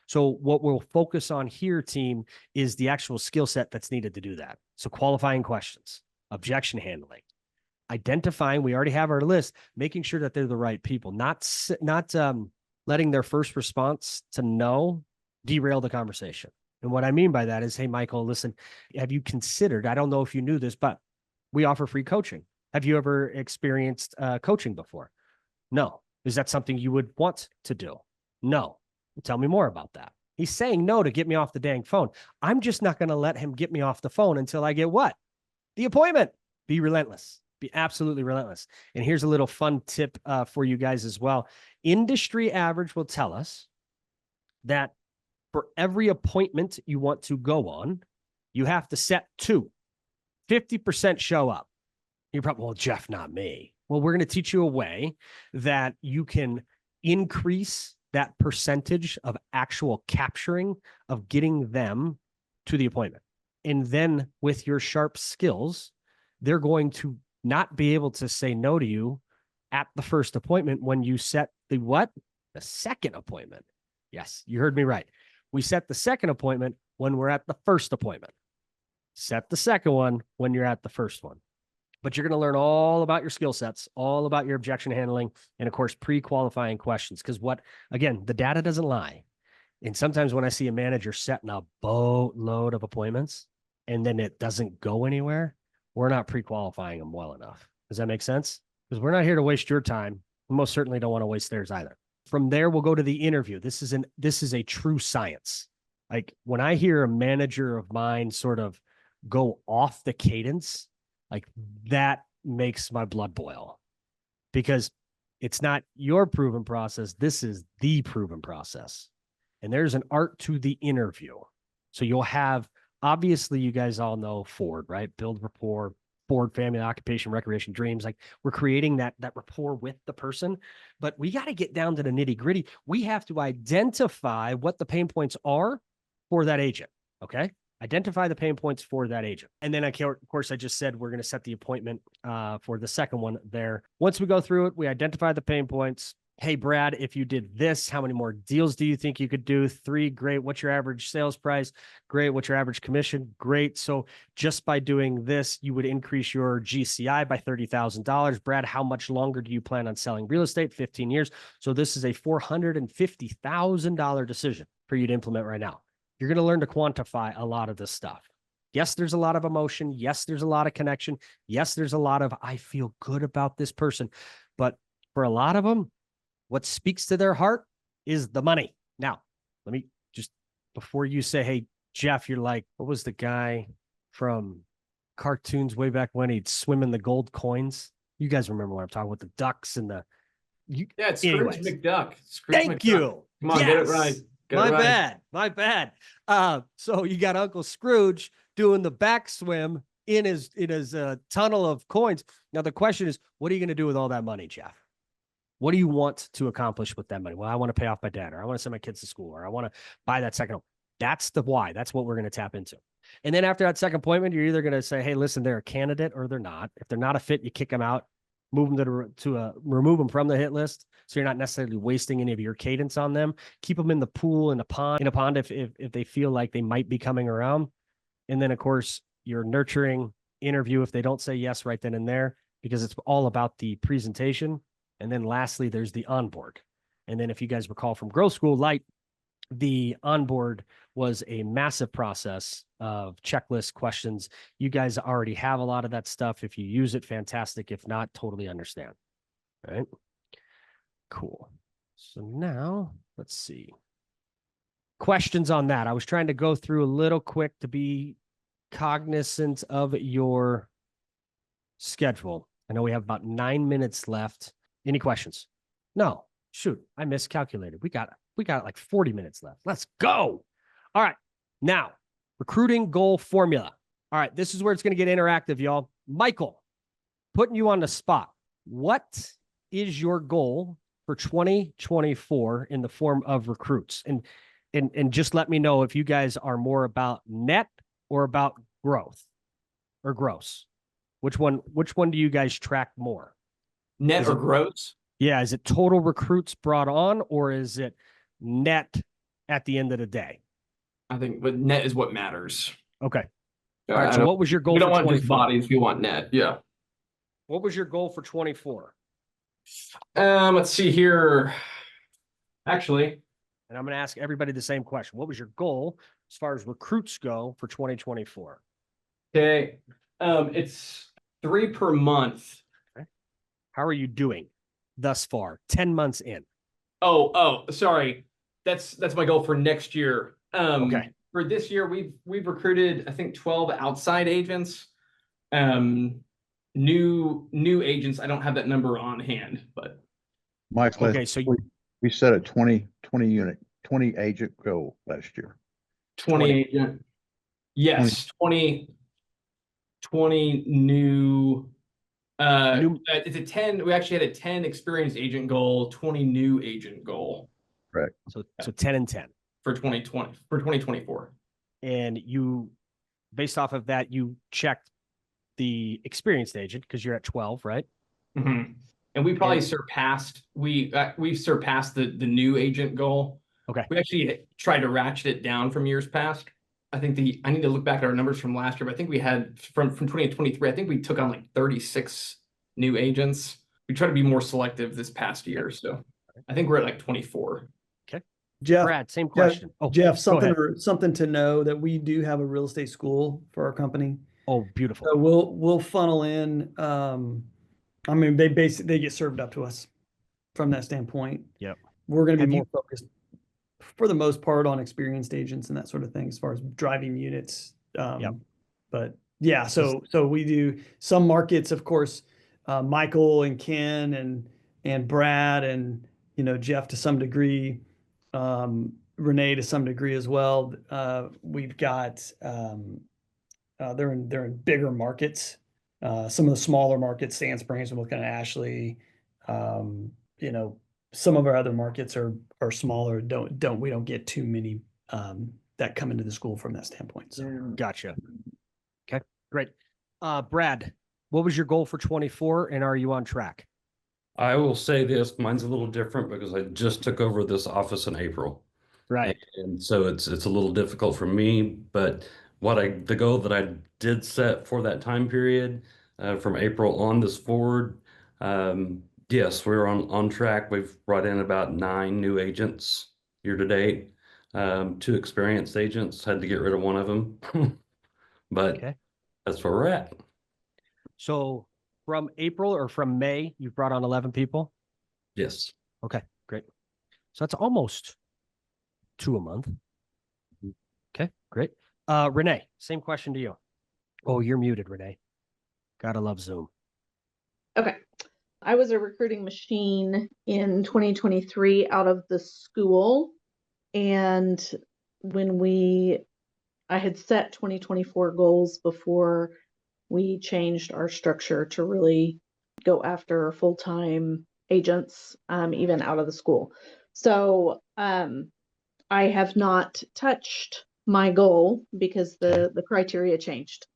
So what we'll focus on here, team, is the actual skill set that's needed to do that. So qualifying questions, objection handling, identifying, we already have our list, making sure that they're the right people, not letting their first response to no derail the conversation. And what I mean by that is, hey, Michael, listen, have you considered, I don't know if you knew this, but we offer free coaching. Have you ever experienced coaching before? No. Is that something you would want to do? No. Tell me more about that. He's saying no to get me off the dang phone. I'm just not going to let him get me off the phone until I get what? The appointment. Be relentless. Be absolutely relentless. And here's a little fun tip for you guys as well. Industry average will tell us that for every appointment you want to go on, you have to set 2. 50% show up. You're probably, well, Jeff, not me. Well, we're going to teach you a way that you can increase that percentage of actual capturing of getting them to the appointment. And then with your sharp skills, they're going to not be able to say no to you at the first appointment when you set the what? The second appointment. Yes, you heard me right. We set the second appointment when we're at the first appointment. Set the second one when you're at the first one. But you're going to learn all about your skill sets, all about your objection handling, and of course, pre-qualifying questions. Because again, the data doesn't lie. And sometimes when I see a manager setting a boatload of appointments and then it doesn't go anywhere, we're not pre-qualifying them well enough. Does that make sense? Because we're not here to waste your time. We most certainly don't want to waste theirs either. From there, we'll go to the interview. This is a true science. Like when I hear a manager of mine sort of go off the cadence, like that makes my blood boil, because it's not your proven process. This is the proven process. And there's an art to the interview. So you'll have, obviously you guys all know Ford, right? Build rapport, Ford, family, occupation, recreation, dreams. Like we're creating that rapport with the person, but we got to get down to the nitty gritty. We have to identify what the pain points are for that agent. Okay. Identify the pain points for that agent. And then, of course, I just said we're going to set the appointment for the second one there. Once we go through it, we identify the pain points. Hey, Brad, if you did this, how many more deals do you think you could do? 3, great. What's your average sales price? Great. What's your average commission? Great. So just by doing this, you would increase your GCI by $30,000. Brad, how much longer do you plan on selling real estate? 15 years. So this is a $450,000 decision for you to implement right now. You're going to learn to quantify a lot of this stuff. Yes, there's a lot of emotion. Yes, there's a lot of connection. Yes, there's a lot of, I feel good about this person. But for a lot of them, what speaks to their heart is the money. Now, let me just, before you say, hey, Jeff, you're like, what was the guy from cartoons way back when he'd swim in the gold coins? You guys remember what I'm talking about, the ducks and the, Yeah, it's Scrooge anyways. McDuck. Scrooge Thank McDuck. you. Come on, get it Yes. right. Get My it right. bad. My bad. So you got Uncle Scrooge doing the back swim in his tunnel of coins. Now the question is, what are you going to do with all that money, Jeff? What do you want to accomplish with that money? Well, I want to pay off my debt, or I want to send my kids to school, or I want to buy that second home. That's the why. That's what we're going to tap into. And then after that second appointment, you're either going to say, hey, listen, they're a candidate or they're not. If they're not a fit, you kick them out, move them remove them from the hit list. So you're not necessarily wasting any of your cadence on them. Keep them in the pool, in a pond if they feel like they might be coming around. And then of course your nurturing interview, if they don't say yes right then and there, because it's all about the presentation. And then lastly, there's the onboard. And then if you guys recall from Growth School Light, the onboard was a massive process of checklist questions. You guys already have a lot of that stuff. If you use it, fantastic. If not, totally understand. All right. Cool. So now let's see. Questions on that. I was trying to go through a little quick to be cognizant of your schedule. I know we have about 9 minutes left. Any questions? No. Shoot, I miscalculated. We got like 40 minutes left. Let's go. All right. Now, recruiting goal formula. All right. This is where it's going to get interactive, y'all. Michael, putting you on the spot. What is your goal for 2024 in the form of recruits? And just let me know if you guys are more about net or about growth or gross. Which one do you guys track more? Net or gross? Yeah. Is it total recruits brought on, or is it net at the end of the day? I think, but net is what matters. Okay. All right. So what was your goal We for don't want 24? just bodies. We want net. Yeah. What was your goal for 24? Let's see here. Actually, And I'm going to ask everybody the same question. What was your goal as far as recruits go for 2024? okay. It's 3 per month. Okay. How are you doing thus far? 10 months in. Oh, sorry. That's my goal for next year. Okay. For this year, we've recruited, I think, 12 outside agents. New agents. I don't have that number on hand, but Mike, Okay, so we set a 20 agent goal last year. 20 agent. Yes, 20 new. It's a 10. We actually had a 10 experienced agent goal, 20 new agent goal. Correct. So 10 and 10 for 2024. And you, based off of that, you checked the experienced agent because you're at 12, right? Mm-hmm. And we probably surpassed we surpassed the new agent goal. Okay. We actually tried to ratchet it down from years past. I think I need to look back at our numbers from last year, but I think we had from 2023, I think we took on like 36 new agents. We try to be more selective this past year. So I think we're at like 24. Okay. Jeff, Brad, same question. Jeff, something to know that we do have a real estate school for our company. Oh, beautiful. So we'll funnel in. I mean, they get served up to us from that standpoint. Yep. We're going to be more focused for the most part on experienced agents and that sort of thing as far as driving units. Yep. But yeah, so we do some markets, of course, Michael and Ken and Brad and, Jeff to some degree, Renee to some degree as well. We've got, they're in bigger markets. Some of the smaller markets, Sand Springs, we're looking at Ashley. Some of our other markets are smaller. We don't get too many that come into the school from that standpoint. So Gotcha. Okay, great. Brad, what was your goal for 24 and are you on track? I will say this, mine's a little different because I just took over this office in April. Right. And so it's a little difficult for me, but the goal that I did set for that time period from April on this forward, yes, we're on track. We've brought in about 9 new agents year to date. 2 experienced agents, had to get rid of one of them, but that's where we're at. So from April or from May, you've brought on 11 people? Yes. Okay, great. So that's almost 2 a month. Okay, great. Renee, same question to you. Oh, you're muted, Renee. Gotta love Zoom. Okay. I was a recruiting machine in 2023 out of the school. And when I had set 2024 goals before we changed our structure to really go after full-time agents, even out of the school. So I have not touched my goal because the criteria changed.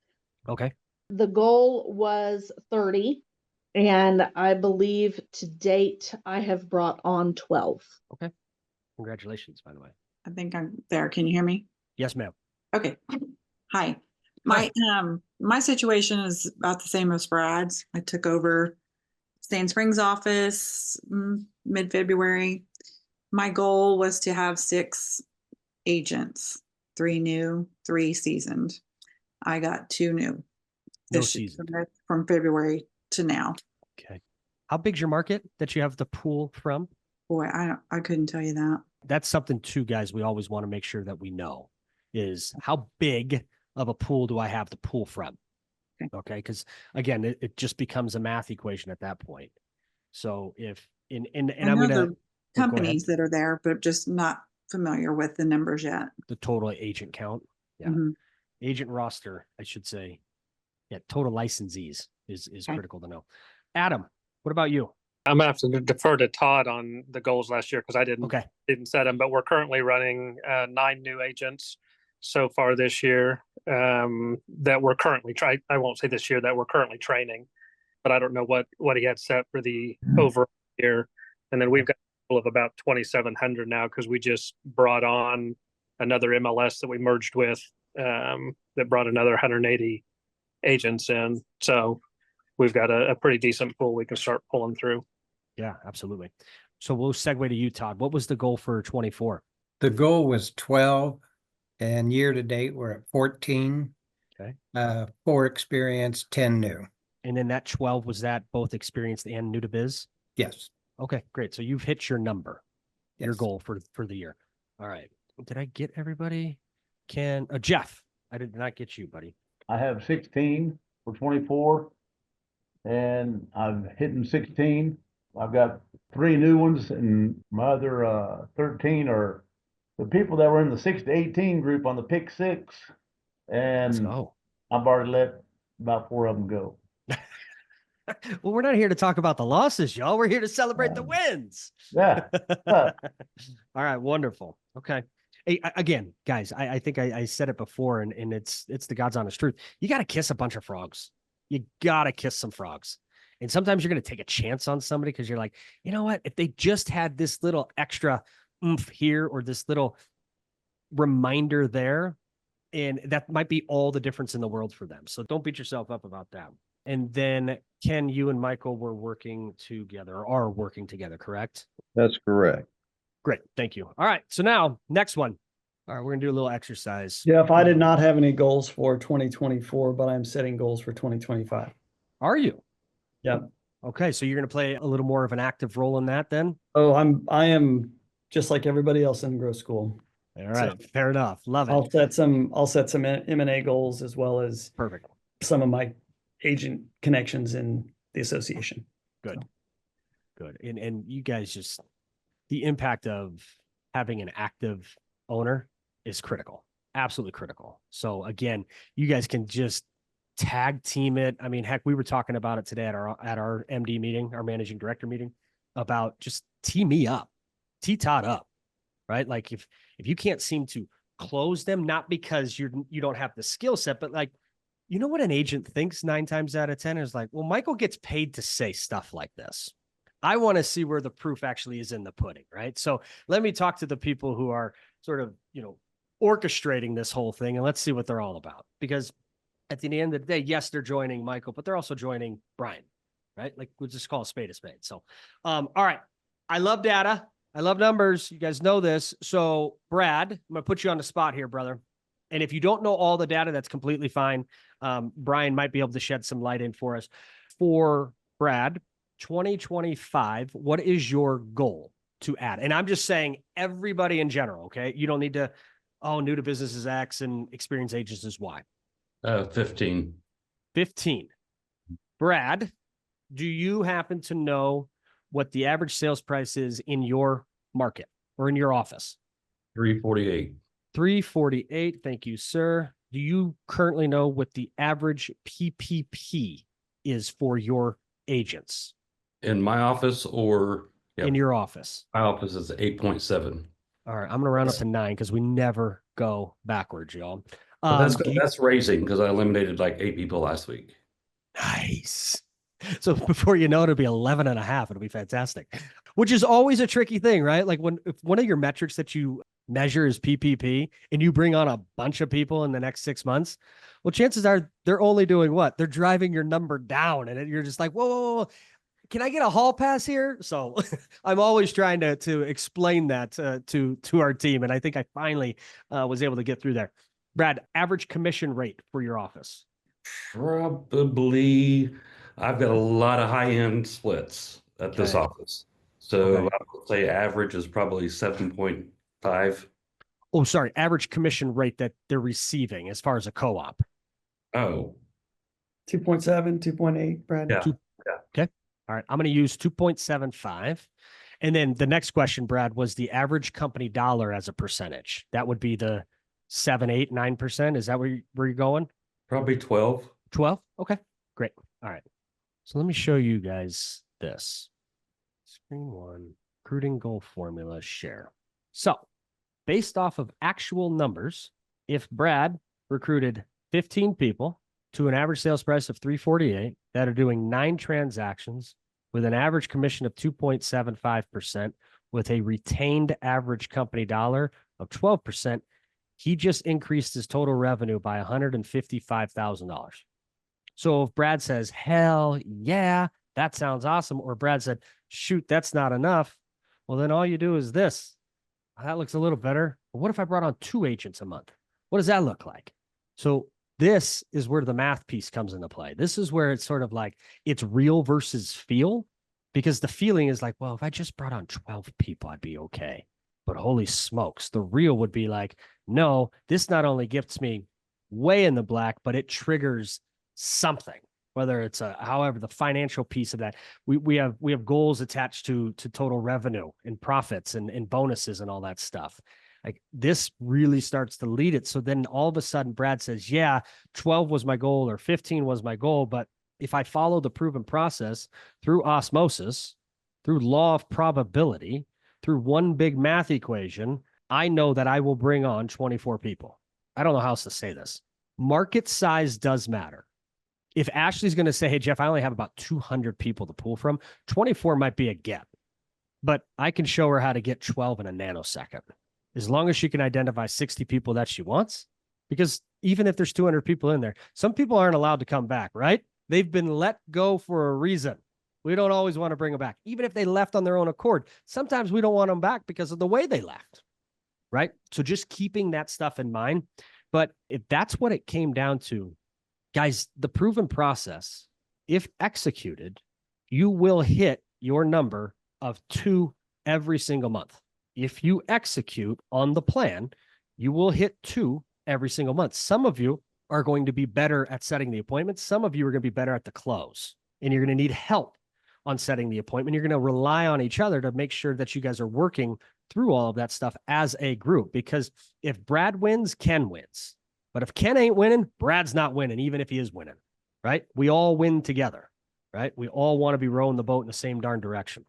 Okay. The goal was 30. And I believe to date, I have brought on 12. Okay. Congratulations, by the way. I think I'm there. Can you hear me? Yes, ma'am. Okay. Hi. My situation is about the same as Brad's. I took over Sand Springs office mid-February. My goal was to have 6 agents, 3 new, 3 seasoned. I got 2 new. No seasoned. From February to now. Okay. How big's your market that you have the pool from? Boy, I couldn't tell you that. That's something too, guys, we always want to make sure that we know is how big of a pool do I have to pull from? Okay. Because again, it just becomes a math equation at that point. So if and I'm going to companies that are there, but just not familiar with the numbers yet. The total agent count. Yeah. Mm-hmm. Agent roster, I should say. Yeah. Total licensees is critical to know. Adam, what about you? I'm gonna have to defer to Todd on the goals last year because I didn't set them, but we're currently running 9 new agents so far this year that we're currently I won't say this year that we're currently training, but I don't know what he had set for the overall year. And then we've got a total of about 2,700 now because we just brought on another MLS that we merged with that brought another 180 agents in. So we've got a pretty decent pool we can start pulling through. Yeah, absolutely. So we'll segue to you, Todd. What was the goal for 24? The goal was 12, and year to date we're at 14. Okay. 4 experienced, 10 new. And then that 12, was that both experienced and new to biz? Yes. Okay, great. So you've hit your number, your Yes. goal for the year. All right. Did I get everybody? Jeff, I did not get you, buddy. I have 16 for 24, and I'm hitting 16. I've got 3 new ones, and my other 13 are the people that were in the 6 to 18 group on the pick 6, and I've already let about 4 of them go. Well, we're not here to talk about the losses, y'all. We're here to celebrate the wins. Yeah. All right, wonderful. Okay. Hey, again, guys, I think I said it before, and it's the God's honest truth. You got to kiss a bunch of frogs. You got to kiss some frogs. And sometimes you're going to take a chance on somebody because you're like, you know what? If they just had this little extra oomph here or this little reminder there, and that might be all the difference in the world for them. So don't beat yourself up about that. And then Ken, you and Michael were working together, or are working together, correct? That's correct. Great. Thank you. All right. So now, next one. All right, we're going to do a little exercise. Jeff, I did not have any goals for 2024, but I'm setting goals for 2025. Are you? Yep. Okay, so you're going to play a little more of an active role in that then? Oh, I am just like everybody else in growth school. All right, so fair enough. Love it. I'll set some M&A goals as well as perfect some of my agent connections in the association. Good. Good. And you guys, just the impact of having an active owner is critical. Absolutely critical. So again, you guys can just tag team it. I mean, heck, we were talking about it today at our MD meeting, our managing director meeting, about just tee me up, tee Todd up, right? Like if you can't seem to close them, not because you don't have the skill set, but like, you know what an agent thinks 9 times out of 10 is like, well, Michael gets paid to say stuff like this. I want to see where the proof actually is in the pudding, right? So let me talk to the people who are sort of, orchestrating this whole thing, and let's see what they're all about. Because at the end of the day, yes, they're joining Michael, but they're also joining Brian, right? Like, we'll just call a spade a spade. So, all right. I love data. I love numbers. You guys know this. So Brad, I'm going to put you on the spot here, brother. And if you don't know all the data, that's completely fine. Brian might be able to shed some light in for us. For Brad, 2025, what is your goal to add? And I'm just saying everybody in general, okay? You don't need to, new to business is X and experienced agents is Y. 15. 15. Brad, do you happen to know what the average sales price is in your market or in your office? 348. 348. Thank you, sir. Do you currently know what the average PPP is for your agents? In my office or in your office? My office is 8.7. All right, I'm going to round up to 9 because we never go backwards, y'all. But that's raising because I eliminated like 8 people last week. Nice. So before you know it, it'll be 11 and a half. It'll be fantastic, which is always a tricky thing, right? Like if one of your metrics that you measure is PPP and you bring on a bunch of people in the next 6 months, well, chances are they're only doing what? They're driving your number down. And you're just like, whoa. Can I get a hall pass here? So I'm always trying to explain that to our team. And I think I finally was able to get through there. Brad, average commission rate for your office? Probably, I've got a lot of high-end splits at this office. So I would say average is probably 7.5. Oh, sorry. Average commission rate that they're receiving as far as a co-op. Oh. 2.7, 2.8, Brad. Yeah. Okay. All right. I'm going to use 2.75. And then the next question, Brad, was the average company dollar as a percentage. That would be the 7, 8, 9%. Is that where you're going? Probably 12. 12? Okay, great. All right. So let me show you guys this. Screen 1, recruiting goal formula, share. So based off of actual numbers, if Brad recruited 15 people to an average sales price of $348 that are doing 9 transactions with an average commission of 2.75% with a retained average company dollar of 12%, he just increased his total revenue by $155,000. So if Brad says, hell yeah, that sounds awesome, or Brad said, shoot, that's not enough, well, then all you do is this. That looks a little better. But what if I brought on 2 agents a month? What does that look like? So this is where the math piece comes into play. This is where it's sort of like it's real versus feel, because the feeling is like, well, if I just brought on 12 people, I'd be okay. But holy smokes, the real would be like, no, this not only gets me way in the black, but it triggers something, whether it's however the financial piece of that. We have goals attached to total revenue and profits and bonuses and all that stuff. Like this really starts to lead it. So then all of a sudden Brad says, yeah, 12 was my goal or 15 was my goal. But if I follow the proven process through osmosis, through law of probability, through one big math equation, I know that I will bring on 24 people. I don't know how else to say this. Market size does matter. If Ashley's going to say, hey, Jeff, I only have about 200 people to pull from, 24 might be a get. But I can show her how to get 12 in a nanosecond. As long as she can identify 60 people that she wants. Because even if there's 200 people in there, some people aren't allowed to come back, right? They've been let go for a reason. We don't always want to bring them back. Even if they left on their own accord, sometimes we don't want them back because of the way they left, right? So just keeping that stuff in mind. But if that's what it came down to, guys, the proven process, if executed, you will hit your number of 2 every single month. If you execute on the plan, you will hit 2 every single month. Some of you are going to be better at setting the appointments. Some of you are going to be better at the close, and you're going to need help on setting the appointment. You're going to rely on each other to make sure that you guys are working through all of that stuff as a group. Because if Brad wins, Ken wins. But if Ken ain't winning, Brad's not winning, even if he is winning, right? We all win together, right? We all want to be rowing the boat in the same darn direction.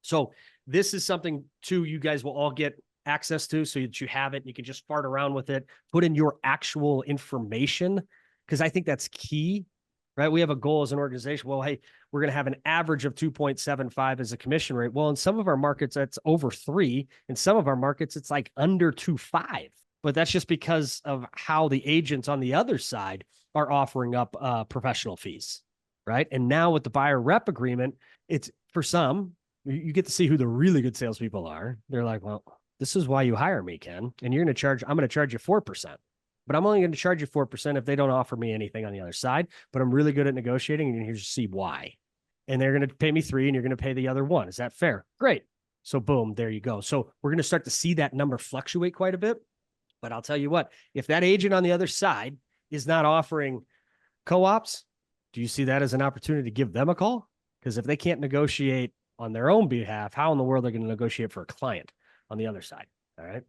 So this is something, too, you guys will all get access to so that you have it. And you can just fart around with it, put in your actual information, because I think that's key, right? We have a goal as an organization. Well, hey, we're going to have an average of 2.75 as a commission rate. Well, in some of our markets, that's over 3. In some of our markets, it's like under 2.5. But that's just because of how the agents on the other side are offering up professional fees, right? And now with the buyer rep agreement, it's for some, you get to see who the really good salespeople are. They're like, well, this is why you hire me, Ken. And I'm going to charge you 4%. But I'm only going to charge you 4% if they don't offer me anything on the other side. But I'm really good at negotiating, and here's to see why. And they're going to pay me 3, and you're going to pay the other 1. Is that fair? Great. So boom, there you go. So we're going to start to see that number fluctuate quite a bit. But I'll tell you what, if that agent on the other side is not offering co-ops, do you see that as an opportunity to give them a call? Because if they can't negotiate on their own behalf, how in the world are they going to negotiate for a client on the other side? All right.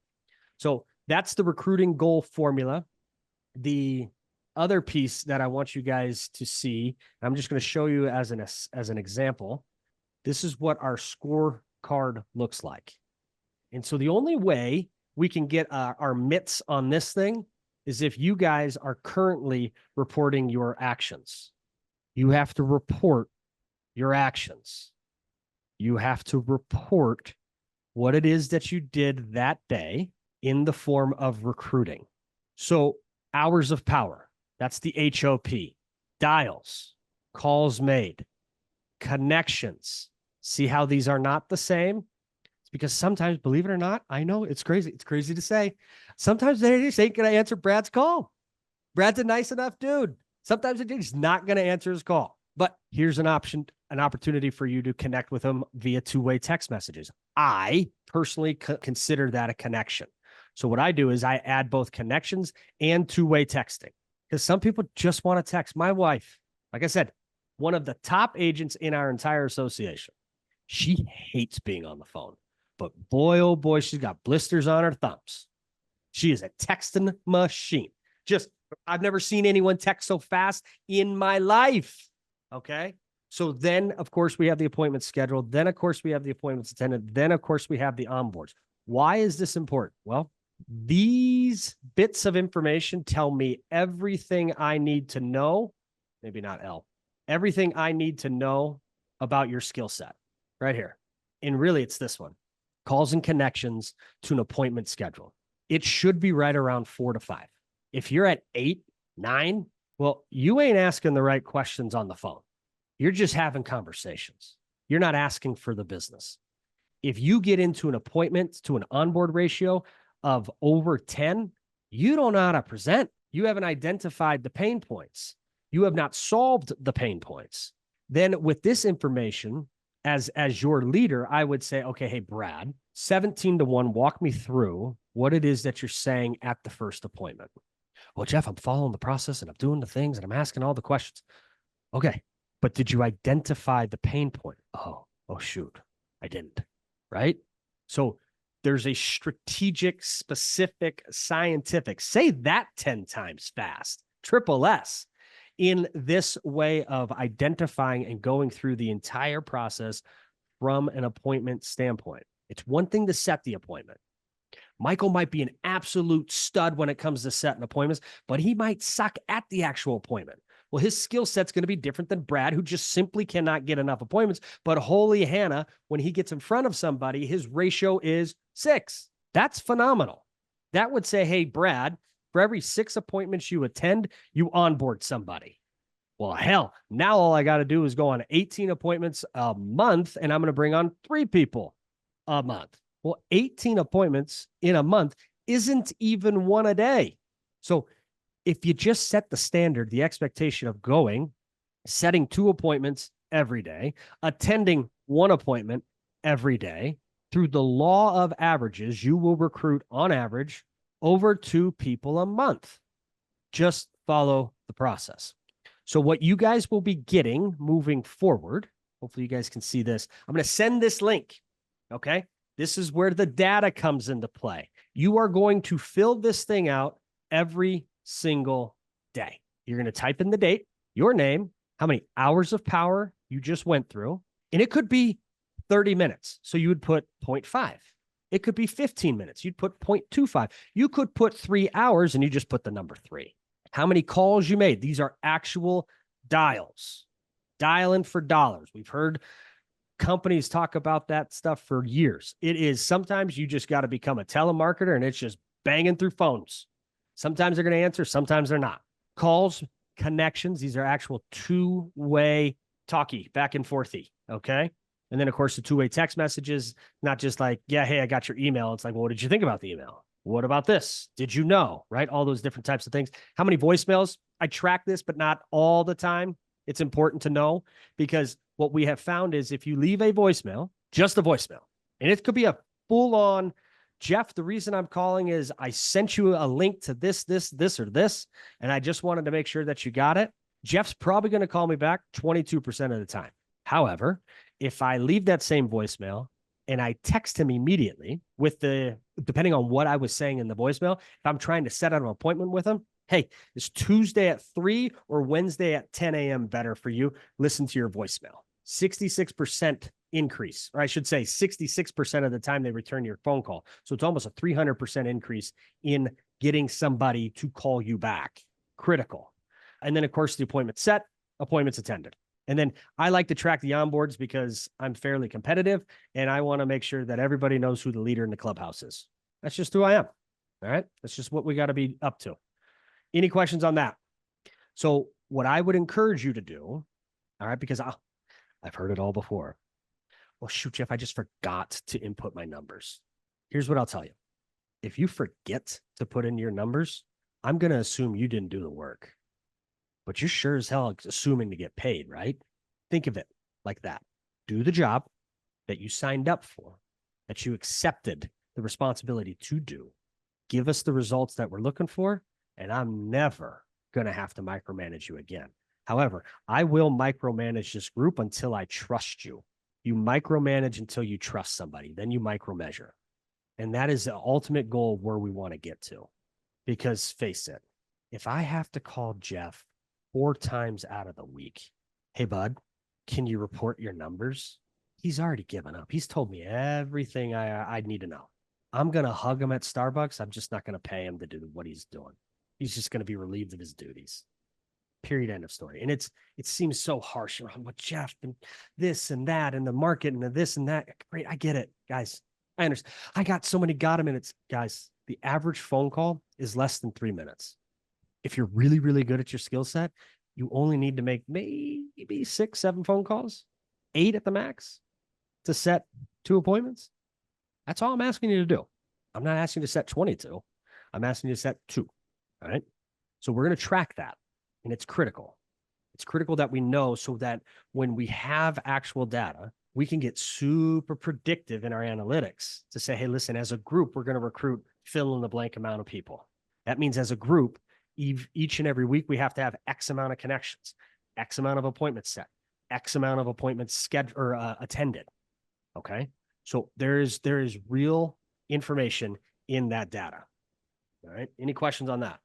So that's the recruiting goal formula. The other piece that I want you guys to see, I'm just going to show you as an example. This is what our scorecard looks like. And so the only way we can get our mitts on this thing is if you guys are currently reporting your actions. You have to report your actions. You have to report what it is that you did that day in the form of recruiting. So hours of power, that's the HOP, dials, calls made, connections. See how these are not the same? It's because sometimes, believe it or not, I know it's crazy. It's crazy to say. Sometimes they just ain't going to answer Brad's call. Brad's a nice enough dude. Sometimes they're just not going to answer his call. But here's an opportunity for you to connect with him via two-way text messages. I personally consider that a connection. So what I do is I add both connections and two-way texting, because some people just want to text. My wife, like I said, one of the top agents in our entire association, she hates being on the phone. But boy, oh boy, she's got blisters on her thumbs. She is a texting machine. I've never seen anyone text so fast in my life. Okay. So then, of course, we have the appointment scheduled. Then, of course, we have the appointments attended. Then, of course, we have the onboards. Why is this important? Well, these bits of information tell me everything I need to know. Maybe not everything I need to know about your skill set right here. And really, it's this one: calls and connections to an appointment schedule. It should be right around 4 to 5. If you're at 8, 9, well, you ain't asking the right questions on the phone. You're just having conversations. You're not asking for the business. If you get into an appointment to an onboard ratio of over 10, you don't know how to present. You haven't identified the pain points. You have not solved the pain points. Then with this information, as your leader, I would say, okay, hey, Brad, 17 to 1, walk me through what it is that you're saying at the first appointment. Well, Jeff, I'm following the process and I'm doing the things and I'm asking all the questions. Okay, but did you identify the pain point? Oh, shoot, I didn't, right? So there's a strategic, specific, scientific, say that 10 times fast, triple S, in this way of identifying and going through the entire process from an appointment standpoint. It's one thing to set the appointment. Michael might be an absolute stud when it comes to setting appointments, but he might suck at the actual appointment. Well, his skill set's going to be different than Brad, who just simply cannot get enough appointments. But holy Hannah, when he gets in front of somebody, his ratio is 6. That's phenomenal. That would say, hey, Brad, for every 6 appointments you attend, you onboard somebody. Well, hell, now all I got to do is go on 18 appointments a month, and I'm going to bring on 3 people a month. Well, 18 appointments in a month isn't even 1 a day. So if you just set the standard, the expectation of setting 2 appointments every day, attending 1 appointment every day, through the law of averages, you will recruit on average over 2 people a month. Just follow the process. So what you guys will be getting moving forward, hopefully you guys can see this. I'm going to send this link. Okay. This is where the data comes into play. You are going to fill this thing out every single day. You're going to type in the date, your name, how many hours of power you just went through, and it could be 30 minutes. So you would put 0.5. It could be 15 minutes. You'd put 0.25. You could put 3 hours and you just put the number 3. How many calls you made. These are actual dials. Dialing for dollars. We've heard companies talk about that stuff for years. It is sometimes you just got to become a telemarketer and it's just banging through phones. Sometimes they're going to answer, sometimes they're not. Calls, connections, these are actual two-way talkie, back and forthy, okay? And then, of course, the two-way text messages, not just like, yeah, hey, I got your email. It's like, well, what did you think about the email? What about this? Did you know, right? All those different types of things. How many voicemails? I track this, but not all the time. It's important to know because what we have found is if you leave a voicemail, just a voicemail, and it could be a full-on, Jeff, the reason I'm calling is I sent you a link to this, or this, and I just wanted to make sure that you got it. Jeff's probably going to call me back 22% of the time. However, if I leave that same voicemail and I text him immediately with depending on what I was saying in the voicemail, if I'm trying to set up an appointment with him, hey, is Tuesday at 3 or Wednesday at 10 a.m. better for you? Listen to your voicemail. 66% increase, or I should say 66% of the time they return your phone call. So it's almost a 300% increase in getting somebody to call you back. Critical. And then, of course, the appointment set, appointments attended. And then I like to track the onboards because I'm fairly competitive and I want to make sure that everybody knows who the leader in the clubhouse is. That's just who I am. All right. That's just what we got to be up to. Any questions on that? So what I would encourage you to do, all right, because I've heard it all before. Well, shoot, Jeff, I just forgot to input my numbers. Here's what I'll tell you. If you forget to put in your numbers, I'm going to assume you didn't do the work. But you're sure as hell assuming to get paid, right? Think of it like that. Do the job that you signed up for, that you accepted the responsibility to do. Give us the results that we're looking for, and I'm never going to have to micromanage you again. However, I will micromanage this group until I trust you. You micromanage until you trust somebody, then you micromeasure. And that is the ultimate goal where we want to get to. Because face it, if I have to call Jeff 4 times out of the week, hey, bud, can you report your numbers? He's already given up. He's told me everything I need to know. I'm going to hug him at Starbucks. I'm just not going to pay him to do what he's doing. He's just going to be relieved of his duties. Period. End of story. And it seems so harsh. With Jeff and this and that and the market and the this and that. Great. I get it, guys. I understand. I got so many minutes, guys. The average phone call is less than 3 minutes. If you're really, really good at your skill set, you only need to make maybe 6, 7 phone calls, 8 at the max to set 2 appointments. That's all I'm asking you to do. I'm not asking you to set 22. I'm asking you to set 2. All right. So we're going to track that. And it's critical. It's critical that we know so that when we have actual data, we can get super predictive in our analytics to say, hey, listen, as a group, we're going to recruit fill in the blank amount of people. That means as a group, each and every week, we have to have X amount of connections, X amount of appointments set, X amount of appointments scheduled or attended. Okay. So there is real information in that data. All right. Any questions on that?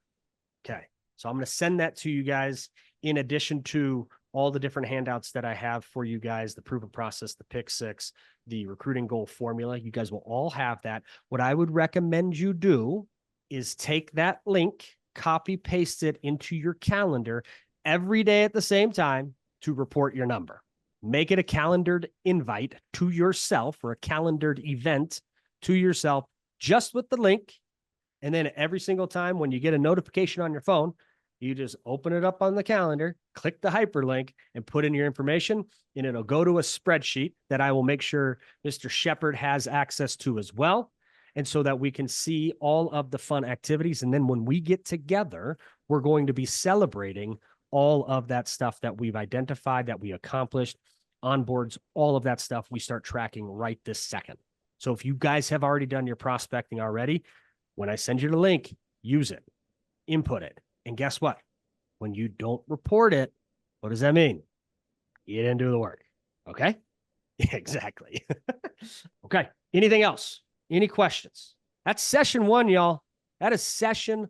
Okay. So I'm going to send that to you guys in addition to all the different handouts that I have for you guys, the proven process, the pick 6, the recruiting goal formula. You guys will all have that. What I would recommend you do is take that link, copy, paste it into your calendar every day at the same time to report your number. Make it a calendared invite to yourself or a calendared event to yourself just with the link. And then every single time when you get a notification on your phone, you just open it up on the calendar, click the hyperlink and put in your information, and it'll go to a spreadsheet that I will make sure Mr. Shepard has access to as well. And so that we can see all of the fun activities. And then when we get together, we're going to be celebrating all of that stuff that we've identified, that we accomplished, onboards, all of that stuff we start tracking right this second. So if you guys have already done your prospecting already, when I send you the link, use it, input it. And guess what? When you don't report it, what does that mean? You didn't do the work. Okay? Exactly. Okay. Anything else? Any questions? That's session 1, y'all. That is session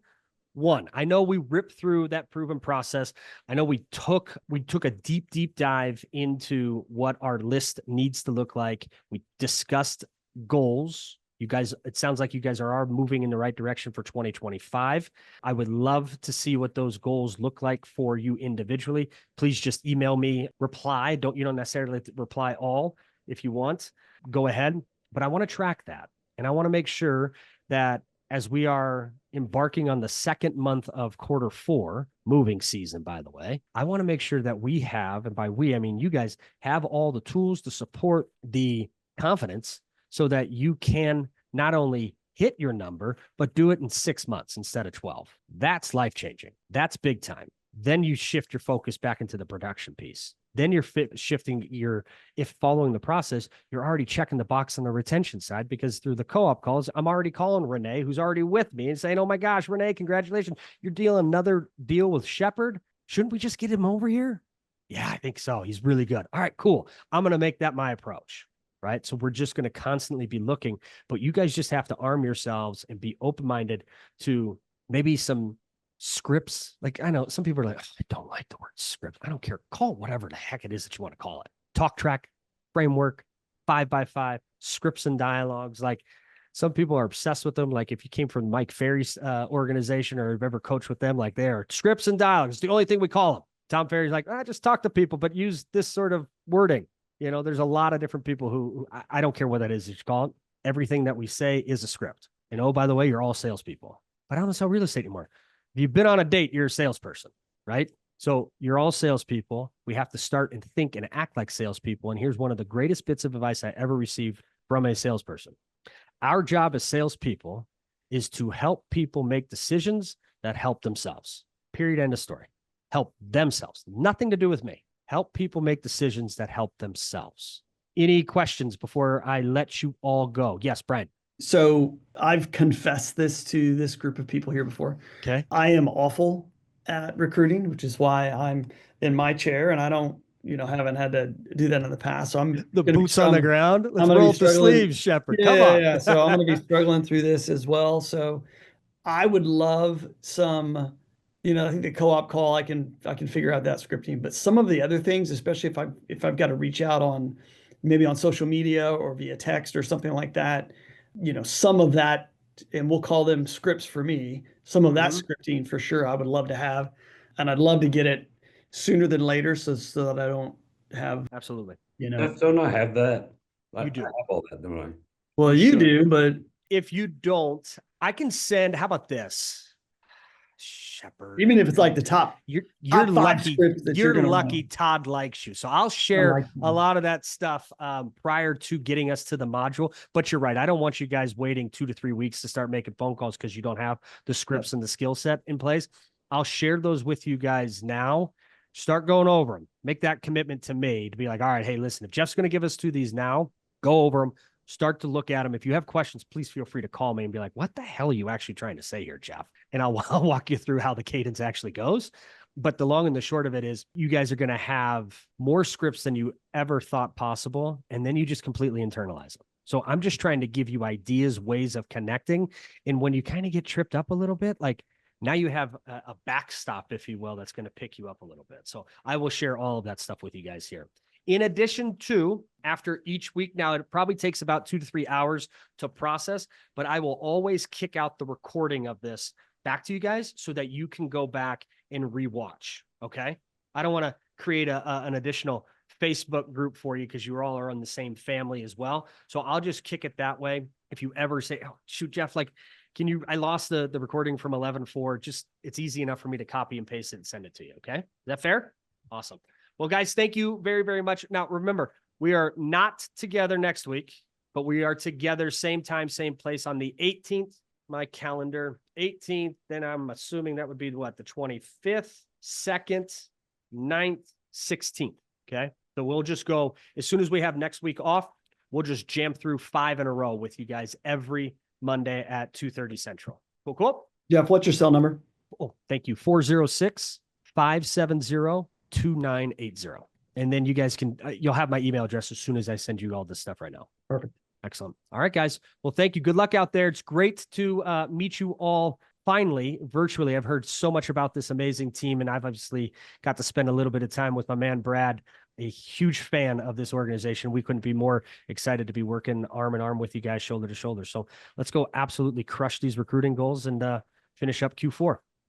1. I know we ripped through that proven process. I know we took a deep dive into what our list needs to look like. We discussed goals. You guys, it sounds like you guys are moving in the right direction for 2025. I would love to see what those goals look like for you individually. Please just email me, reply. You don't necessarily have to reply all if you want. Go ahead. But I want to track that. And I want to make sure that as we are embarking on the 2nd month of Q4, moving season, by the way, I want to make sure that we have, and by we, I mean you guys have all the tools to support the confidence so that you can not only hit your number, but do it in 6 months instead of 12. That's life-changing. That's big time. Then you shift your focus back into the production piece. Then you're shifting if following the process, you're already checking the box on the retention side because through the co-op calls, I'm already calling Renee, who's already with me and saying, oh my gosh, Renee, congratulations. You're dealing another deal with Shepard. Shouldn't we just get him over here? Yeah, I think so. He's really good. All right, cool. I'm going to make that my approach. Right. So we're just going to constantly be looking, but you guys just have to arm yourselves and be open-minded to maybe some scripts. Like, I know some people are like, oh, I don't like the word script. I don't care. Call it whatever the heck it is that you want to call it. Talk track, framework, 5x5, scripts and dialogues. Like, some people are obsessed with them. Like, if you came from Mike Ferry's organization or have ever coached with them, like, they are scripts and dialogues. It's the only thing we call them. Tom Ferry's like, just talk to people, but use this sort of wording. You know, there's a lot of different people who I don't care what that is that you call it. Everything that we say is a script. And oh, by the way, you're all salespeople. But I don't sell real estate anymore. If you've been on a date, you're a salesperson, right? So you're all salespeople. We have to start and think and act like salespeople. And here's one of the greatest bits of advice I ever received from a salesperson. Our job as salespeople is to help people make decisions that help themselves. Period. End of story. Help themselves. Nothing to do with me. Help people make decisions that help themselves. Any questions before I let you all go? Yes, Brian. So I've confessed this to this group of people here before. Okay. I am awful at recruiting, which is why I'm in my chair and I don't, haven't had to do that in the past. So I'm the boots on the ground. Let's roll up the sleeves, Shepherd. Yeah, come on. Yeah. So I'm going to be struggling through this as well. So I would love some, I think the co-op call, I can figure out that scripting, but some of the other things, especially if I've got to reach out on maybe on social media or via text or something like that, some of that, and we'll call them scripts for me, some of that scripting for sure I would love to have. And I'd love to get it sooner than later so that I don't have. Absolutely. Don't I have that? You do. I have all that, don't I? Well, you do, but if you don't, I can send, how about this? Shepherd. Even if it's like the top, you're top lucky. You're lucky run. Todd likes you. So I'll share a lot of that stuff prior to getting us to the module. But you're right. I don't want you guys waiting 2 to 3 weeks to start making phone calls because you don't have the scripts and the skill set in place. I'll share those with you guys now. Start going over them. Make that commitment to me to be like, all right, hey, listen, if Jeff's going to give us 2 these now, go over them. Start to look at them. If you have questions, please feel free to call me and be like, what the hell are you actually trying to say here, Jeff? And I'll walk you through how the cadence actually goes. But the long and the short of it is you guys are going to have more scripts than you ever thought possible. And then you just completely internalize them. So I'm just trying to give you ideas, ways of connecting. And when you kind of get tripped up a little bit, like now you have a backstop, if you will, that's going to pick you up a little bit. So I will share all of that stuff with you guys here. In addition to, after each week, now it probably takes about 2 to 3 hours to process, but I will always kick out the recording of this back to you guys so that you can go back and rewatch. Okay. I don't want to create an additional Facebook group for you because you all are on the same family as well. So I'll just kick it that way. If you ever say, oh, shoot, Jeff, like, I lost the recording from 11:4. Just, it's easy enough for me to copy and paste it and send it to you. Okay. Is that fair? Awesome. Well, guys, thank you very, very much. Now, remember, we are not together next week, but we are together same time, same place on the 18th, my calendar, 18th. Then I'm assuming that would be what, the 25th, 2nd, 9th, 16th. Okay. So we'll just go, as soon as we have next week off, we'll just jam through 5 in a row with you guys every Monday at 2:30 Central. Cool, cool. Jeff, what's your cell number? Oh, thank you. 406-570-2980. And then you guys can, you'll have my email address as soon as I send you all this stuff right now. Perfect. Excellent. All right, guys. Well, thank you. Good luck out there. It's great to meet you all finally virtually. I've heard so much about this amazing team, and I've obviously got to spend a little bit of time with my man, Brad, a huge fan of this organization. We couldn't be more excited to be working arm in arm with you guys, shoulder to shoulder. So let's go absolutely crush these recruiting goals and finish up Q4.